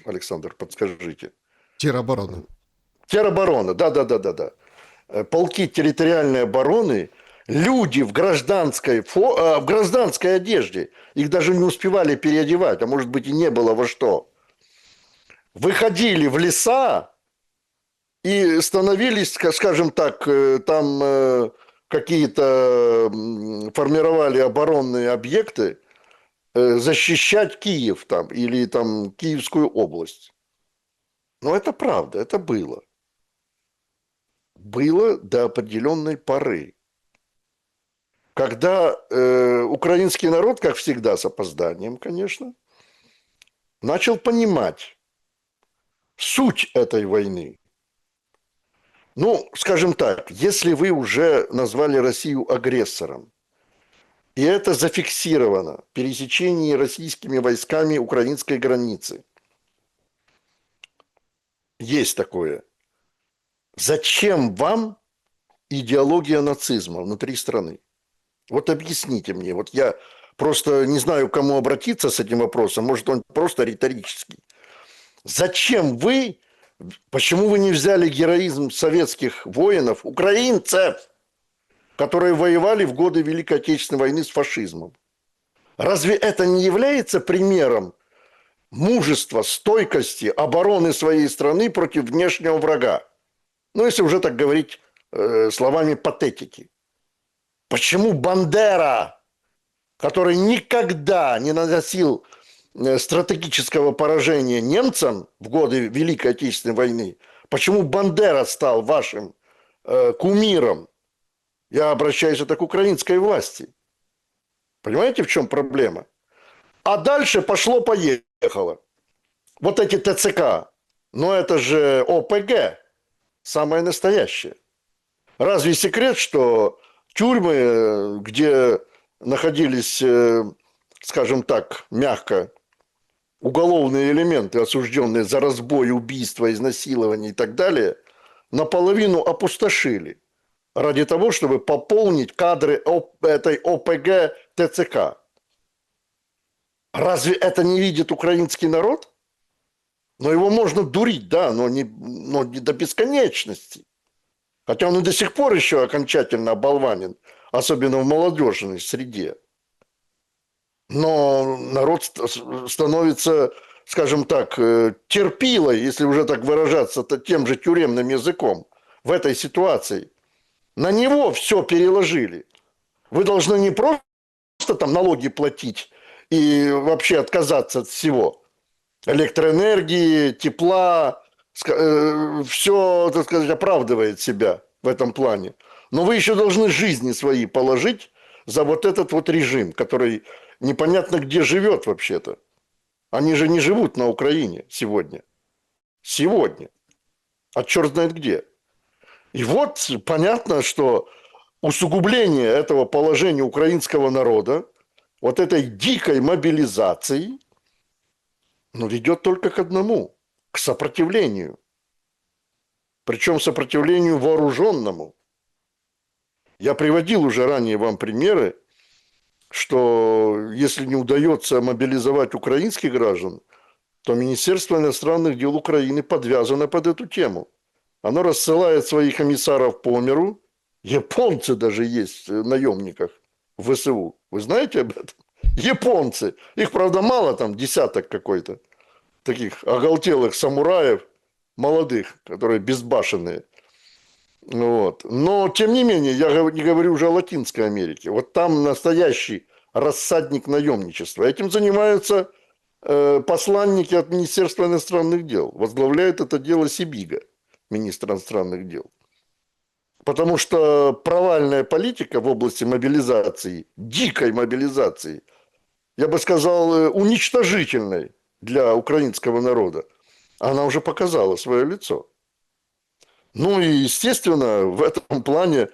Александр, подскажите. Тероборона. Тероборона, да. полки территориальной обороны, люди в гражданской одежде, их даже не успевали переодевать, а может быть и не было во что, выходили в леса и становились, скажем так, там какие-то формировали оборонные объекты, защищать Киев там или там Киевскую область. Но это правда, это было. Было до определенной поры. Когда украинский народ, как всегда с опозданием, конечно, начал понимать суть этой войны. Ну, скажем так, если вы уже назвали Россию агрессором, и это зафиксировано в пересечении российскими войсками украинской границы, есть такое. Зачем вам идеология нацизма внутри страны? Вот объясните мне. Вот я просто не знаю, к кому обратиться с этим вопросом. Может, он просто риторический. Зачем вы, почему вы не взяли героизм советских воинов, украинцев, которые воевали в годы Великой Отечественной войны с фашизмом? Разве это не является примером мужества, стойкости, обороны своей страны против внешнего врага? Ну, если уже так говорить словами патетики. Почему Бандера, который никогда не наносил стратегического поражения немцам в годы Великой Отечественной войны, почему Бандера стал вашим кумиром? Я обращаюсь это к украинской власти. Понимаете, в чем проблема? А дальше пошло-поехало. Вот эти ТЦК, но это же ОПГ, самое настоящее. Разве секрет, что тюрьмы, где находились, скажем так, мягко, уголовные элементы, осужденные за разбой, убийство, изнасилование и так далее, наполовину опустошили ради того, чтобы пополнить кадры этой ОПГ ТЦК? Разве это не видит украинский народ? Но его можно дурить, да, но не до бесконечности. Хотя он и до сих пор еще окончательно оболванен, особенно в молодежной среде. Но народ становится, скажем так, терпилой, если уже так выражаться, тем же тюремным языком в этой ситуации. На него все переложили. Вы должны не просто там налоги платить и вообще отказаться от всего. Электроэнергии, тепла, все, так сказать, оправдывает себя в этом плане. Но вы еще должны жизни свои положить за вот этот вот режим, который непонятно где живет вообще-то. Они же не живут на Украине сегодня. Сегодня. А черт знает где. И вот понятно, что усугубление этого положения украинского народа, вот этой дикой мобилизации, ведет только к одному – к сопротивлению. Причем сопротивлению вооруженному. Я приводил уже ранее вам примеры, что если не удается мобилизовать украинских граждан, то Министерство иностранных дел Украины подвязано под эту тему. Оно рассылает своих комиссаров по миру. Японцы даже есть в наемниках в ВСУ. Вы знаете об этом? Японцы. Их, правда, мало, там десяток какой-то. Таких оголтелых самураев, молодых, которые безбашенные. Вот. Но, тем не менее, я не говорю уже о Латинской Америке. Вот там настоящий рассадник наемничества. Этим занимаются посланники от Министерства иностранных дел. Возглавляет это дело Сибига, министр иностранных дел. Потому что провальная политика в области мобилизации, дикой мобилизации, я бы сказал, уничтожительной для украинского народа, она уже показала свое лицо. Ну и, естественно, в этом плане,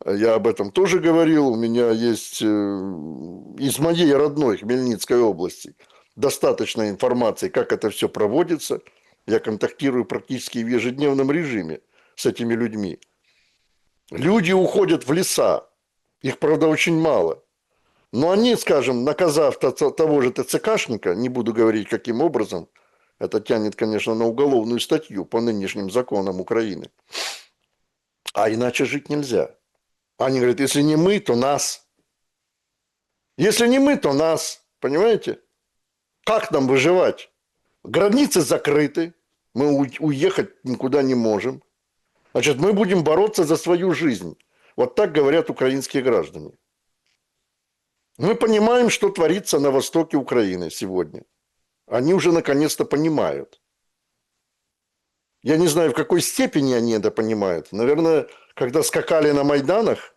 я об этом тоже говорил, у меня есть из моей родной Хмельницкой области достаточно информации, как это все проводится. Я контактирую практически в ежедневном режиме с этими людьми. Люди уходят в леса, их, правда, очень мало. Но они, скажем, наказав того же ТЦКшника, не буду говорить, каким образом, это тянет, конечно, на уголовную статью по нынешним законам Украины, А иначе жить нельзя. Они говорят, если не мы, то нас. Если не мы, то нас. Понимаете? Как нам выживать? Границы закрыты. Мы уехать никуда не можем. Значит, мы будем бороться за свою жизнь. Вот так говорят украинские граждане. Мы понимаем, что творится на востоке Украины сегодня. Они уже наконец-то понимают. Я не знаю, в какой степени они это понимают. Наверное, когда скакали на Майданах,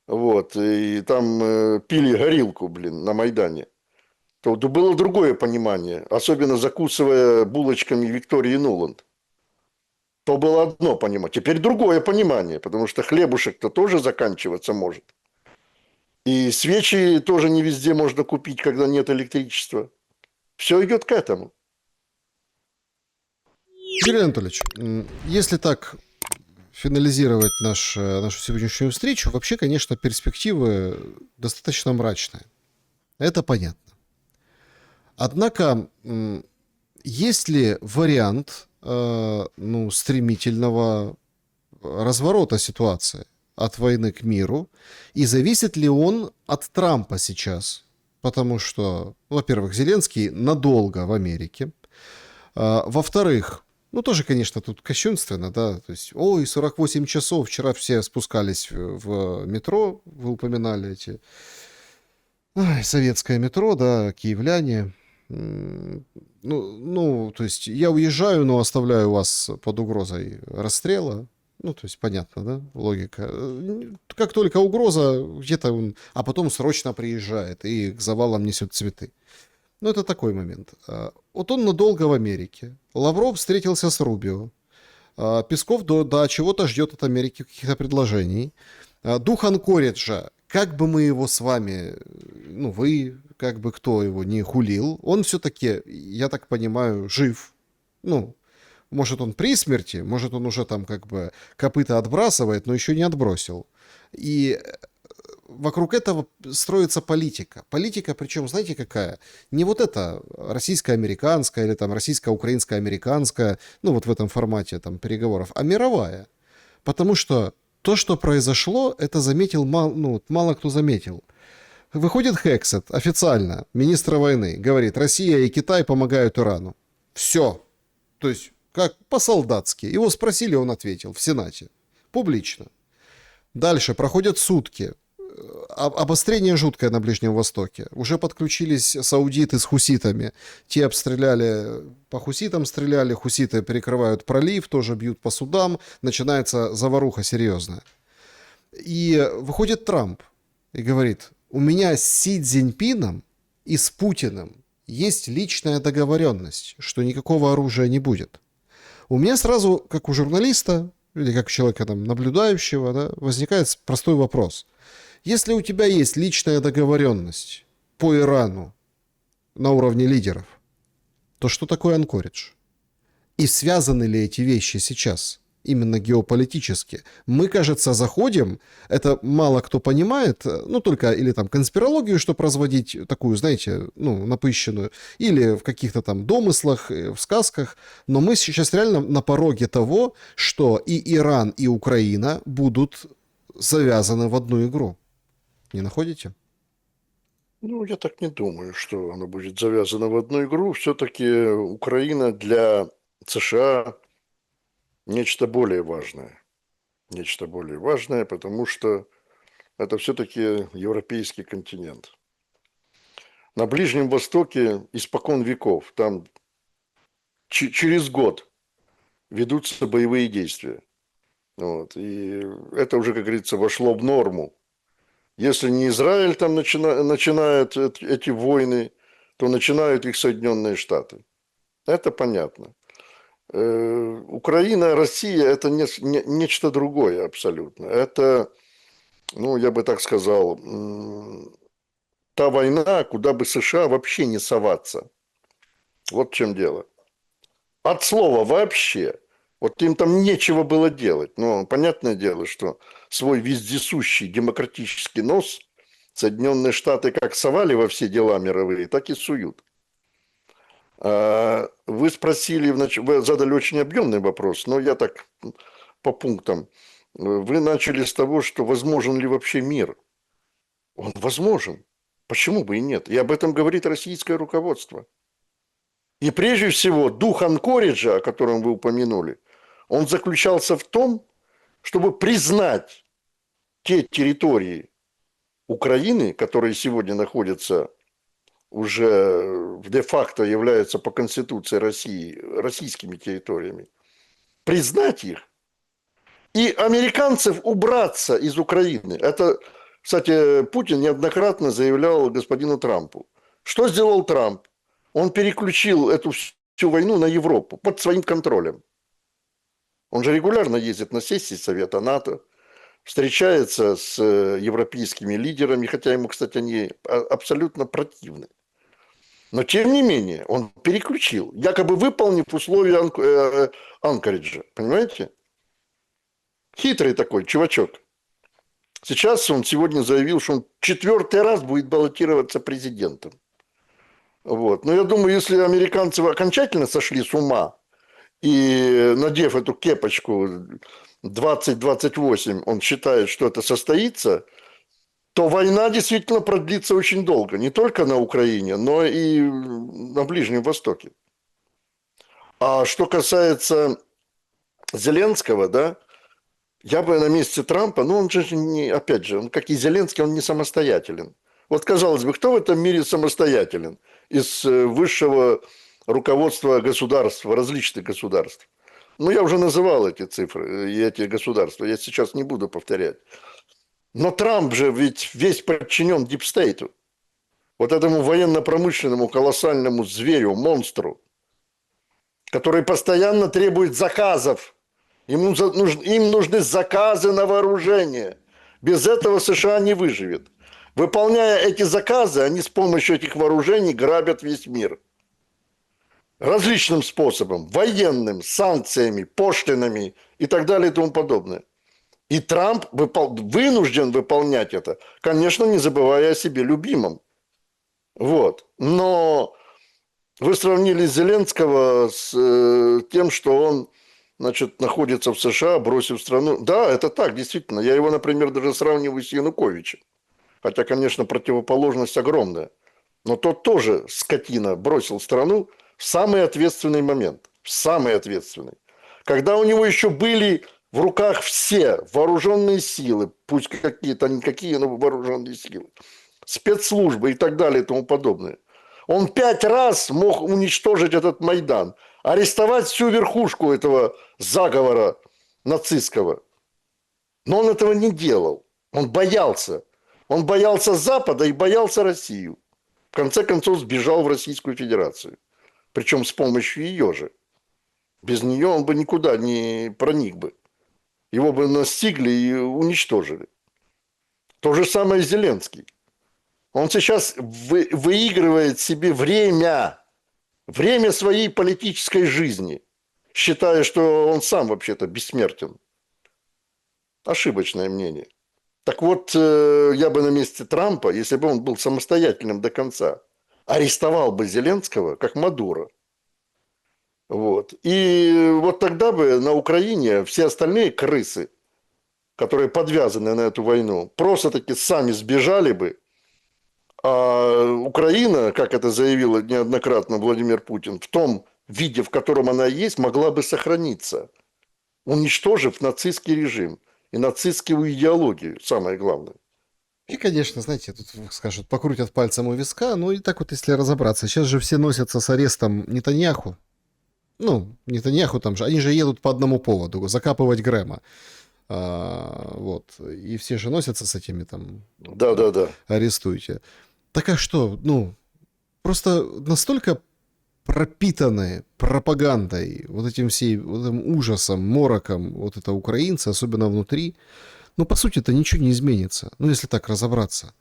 вот, и там пили горилку, на Майдане, то было другое понимание. Особенно закусывая булочками Виктории Нуланд. То было одно понимание. Теперь другое понимание, потому что хлебушек-то тоже заканчиваться может. И свечи тоже не везде можно купить, когда нет электричества. Все идет к этому. Юрий Анатольевич, если так финализировать нашу сегодняшнюю встречу, вообще, конечно, перспективы достаточно мрачные. Это понятно. Однако, есть ли вариант стремительного разворота ситуации от войны к миру, и зависит ли он от Трампа сейчас? Потому что, во-первых, Зеленский надолго в Америке. Во-вторых, тоже, конечно, тут кощунственно, да, то есть, 48 часов, вчера все спускались в метро, вы упоминали эти, советское метро, да, киевляне. То есть, я уезжаю, но оставляю вас под угрозой расстрела. То есть, понятно, да, логика. Как только угроза, где-то он, а потом срочно приезжает и к завалам несет цветы. Это такой момент. Вот он надолго в Америке. Лавров встретился с Рубио. Песков чего-то ждет от Америки каких-то предложений. Дух Анкориджа, как бы мы его с вами, вы, как бы кто его не хулил, он все-таки, я так понимаю, жив. Может, он при смерти, может, он уже там как бы копыта отбрасывает, но еще не отбросил. И вокруг этого строится политика. Политика, причем, знаете, какая? Не вот эта российско-американская или там российско-украинско-американская, вот в этом формате там переговоров, а мировая. Потому что то, что произошло, это заметил мало кто заметил. Выходит Хексет официально, министр войны, говорит, Россия и Китай помогают Ирану. Все. То есть, как по-солдатски. Его спросили, он ответил в Сенате. Публично. Дальше проходят сутки. Обострение жуткое на Ближнем Востоке. Уже подключились саудиты с хуситами. Те обстреляли, по хуситам стреляли, хуситы перекрывают пролив, тоже бьют по судам. Начинается заваруха серьезная. И выходит Трамп и говорит, у меня с Си Цзиньпином и с Путиным есть личная договоренность, что никакого оружия не будет. У меня сразу, как у журналиста, или как у человека там, наблюдающего, да, возникает простой вопрос. Если у тебя есть личная договоренность по Ирану на уровне лидеров, то что такое Анкоридж? И связаны ли эти вещи сейчас? Именно геополитически. Мы, кажется, заходим, это мало кто понимает, только или там конспирологию, чтобы разводить такую, знаете, напыщенную, или в каких-то там домыслах, в сказках, но мы сейчас реально на пороге того, что и Иран, и Украина будут завязаны в одну игру. Не находите? Я так не думаю, что оно будет завязано в одну игру. Все-таки Украина для США нечто более важное. Нечто более важное, потому что это все-таки европейский континент. На Ближнем Востоке испокон веков, там через год ведутся боевые действия. И это уже, как говорится, вошло в норму. Если не Израиль там начинает эти войны, то начинают их Соединенные Штаты. Это понятно. Украина, Россия – это нечто другое абсолютно. Это, я бы так сказал, та война, куда бы США вообще не соваться. Вот в чем дело. От слова вообще. Вот им там нечего было делать. Но понятное дело, что свой вездесущий демократический нос Соединенные Штаты как совали во все дела мировые, так и суют. Вы спросили, вы задали очень объемный вопрос, но я так по пунктам. Вы начали с того, что возможен ли вообще мир. Он возможен. Почему бы и нет? И об этом говорит российское руководство. И прежде всего дух Анкориджа, о котором вы упомянули, он заключался в том, чтобы признать те территории Украины, которые сегодня находятся уже де-факто являются по Конституции России российскими территориями, признать их и американцев убраться из Украины. Это, кстати, Путин неоднократно заявлял господину Трампу. Что сделал Трамп? Он переключил эту всю войну на Европу под своим контролем. Он же регулярно ездит на сессии Совета НАТО, встречается с европейскими лидерами, хотя ему, кстати, они абсолютно противны. Но, тем не менее, он переключил, якобы выполнив условия Анкориджа. Понимаете? Хитрый такой чувачок. Сейчас он сегодня заявил, что он 4-й раз будет баллотироваться президентом. Вот. Но я думаю, если американцы окончательно сошли с ума и, надев эту кепочку 2028, он считает, что это состоится, то война действительно продлится очень долго. Не только на Украине, но и на Ближнем Востоке. А что касается Зеленского, да, я бы на месте Трампа, ну он же не, опять же, он, как и Зеленский, он не самостоятелен. Вот, казалось бы, кто в этом мире самостоятелен из высшего руководства государства, различных государств? Ну, я уже называл эти цифры и эти государства, я сейчас не буду повторять. Но Трамп же ведь весь подчинен дипстейту. Вот этому военно-промышленному колоссальному зверю, монстру, который постоянно требует заказов. Им нужны заказы на вооружение. Без этого США не выживет. Выполняя эти заказы, они с помощью этих вооружений грабят весь мир. Различным способом. Военным, санкциями, пошлинами и так далее и тому подобное. И Трамп вынужден выполнять это, конечно, не забывая о себе любимом. Вот. Но вы сравнили Зеленского с тем, что он, значит, находится в США, бросив страну. Да, это так, действительно. Я его, например, даже сравниваю с Януковичем. Хотя, конечно, противоположность огромная. Но тот тоже, скотина, бросил страну в самый ответственный момент. В самый ответственный. Когда у него еще были в руках все вооруженные силы, пусть какие-то, никакие, но вооруженные силы, спецслужбы и так далее и тому подобное. Он 5 раз мог уничтожить этот Майдан, арестовать всю верхушку этого заговора нацистского. Но он этого не делал. Он боялся. Он боялся Запада и боялся Россию. В конце концов сбежал в Российскую Федерацию. Причем с помощью ее же. Без нее он бы никуда не проник бы. Его бы настигли и уничтожили. То же самое Зеленский. Он сейчас выигрывает себе время. Время своей политической жизни. Считая, что он сам вообще-то бессмертен. Ошибочное мнение. Так вот, я бы на месте Трампа, если бы он был самостоятельным до конца, арестовал бы Зеленского, как Мадуро. Вот. И вот тогда бы на Украине все остальные крысы, которые подвязаны на эту войну, просто-таки сами сбежали бы. А Украина, как это заявил неоднократно Владимир Путин, в том виде, в котором она есть, могла бы сохраниться, уничтожив нацистский режим и нацистскую идеологию, самое главное. И, конечно, знаете, тут скажут, покрутят пальцем у виска, ну и так вот, если разобраться, сейчас же все носятся с арестом Нетаньяху. Ну, Нетаньяху там же, они же едут по одному поводу, закапывать Грэма. Вот. И все же носятся с этими там... Да. Арестуйте. Так а что? Ну, просто настолько пропитаны пропагандой, вот этим ужасом, мороком, вот это украинцы, особенно внутри, ну, по сути, это ничего не изменится, ну, если так разобраться.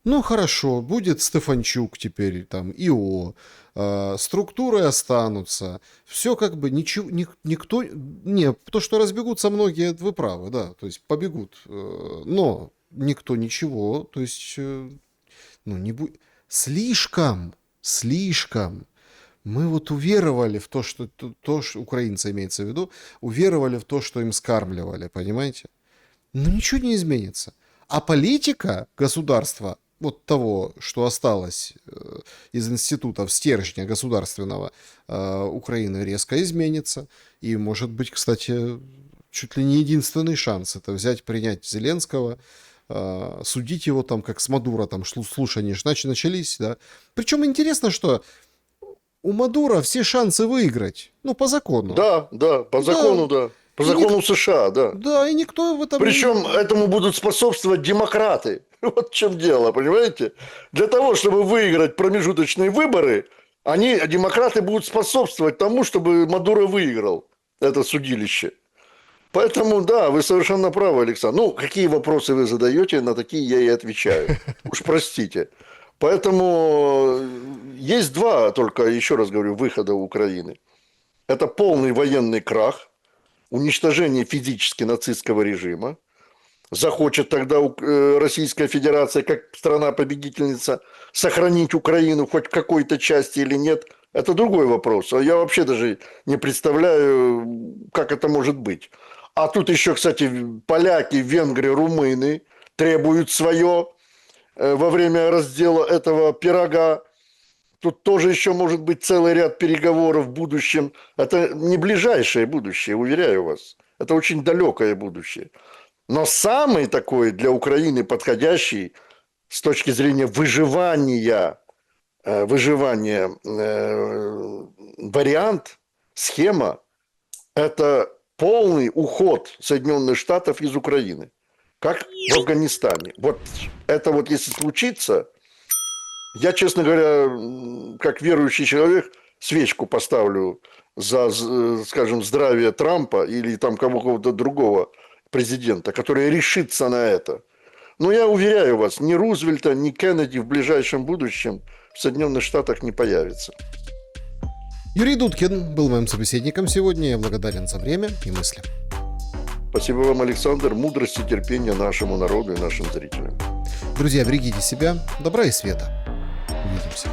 Ну, хорошо, будет Стефанчук теперь, там, ИО, структуры останутся, все как бы, ничего, никто, не, то, что разбегутся многие, вы правы, да, то есть побегут, но никто ничего, то есть, ну, не будет, слишком, мы вот уверовали в то, что украинцы имеется в виду, уверовали в то, что им скармливали, понимаете? но ничего не изменится. А политика государства, вот того, что осталось из институтов стержня государственного Украины, резко изменится. И, может быть, кстати, чуть ли не единственный шанс — это взять, принять Зеленского, судить его там, как с Мадуро, там слушания начались, да. Причем интересно, что у Мадуро все шансы выиграть, ну, по закону. Да, по закону, да. По закону США, да. Да, и никто в этом... Причем этому будут способствовать демократы. Вот в чем дело, понимаете? Для того, чтобы выиграть промежуточные выборы, демократы будут способствовать тому, чтобы Мадуро выиграл это судилище. Поэтому, да, вы совершенно правы, Александр. Ну, какие вопросы вы задаете, на такие я и отвечаю. Уж простите. Поэтому есть два, только, еще раз говорю, выхода Украины. Это полный военный крах, уничтожение физически нацистского режима. Захочет тогда Российская Федерация, как страна-победительница, сохранить Украину хоть в какой-то части или нет, это другой вопрос. А я вообще даже не представляю, как это может быть. А тут еще, кстати, поляки, венгры, румыны требуют свое во время раздела этого пирога. Тут тоже еще может быть целый ряд переговоров в будущем. Это не ближайшее будущее, уверяю вас. Это очень далекое будущее. Но самый такой для Украины подходящий с точки зрения выживания вариант, схема – это полный уход Соединенных Штатов из Украины. Как в Афганистане. Вот это вот если случится, я, честно говоря, как верующий человек, свечку поставлю за, скажем, здравие Трампа или там кого-то другого президента, который решится на это. Но я уверяю вас, ни Рузвельта, ни Кеннеди в ближайшем будущем в Соединенных Штатах не появится. Юрий Дудкин был моим собеседником сегодня. Я благодарен за время и мысли. Спасибо вам, Александр. Мудрости и терпения нашему народу и нашим зрителям. Друзья, берегите себя, добра и света. Увидимся.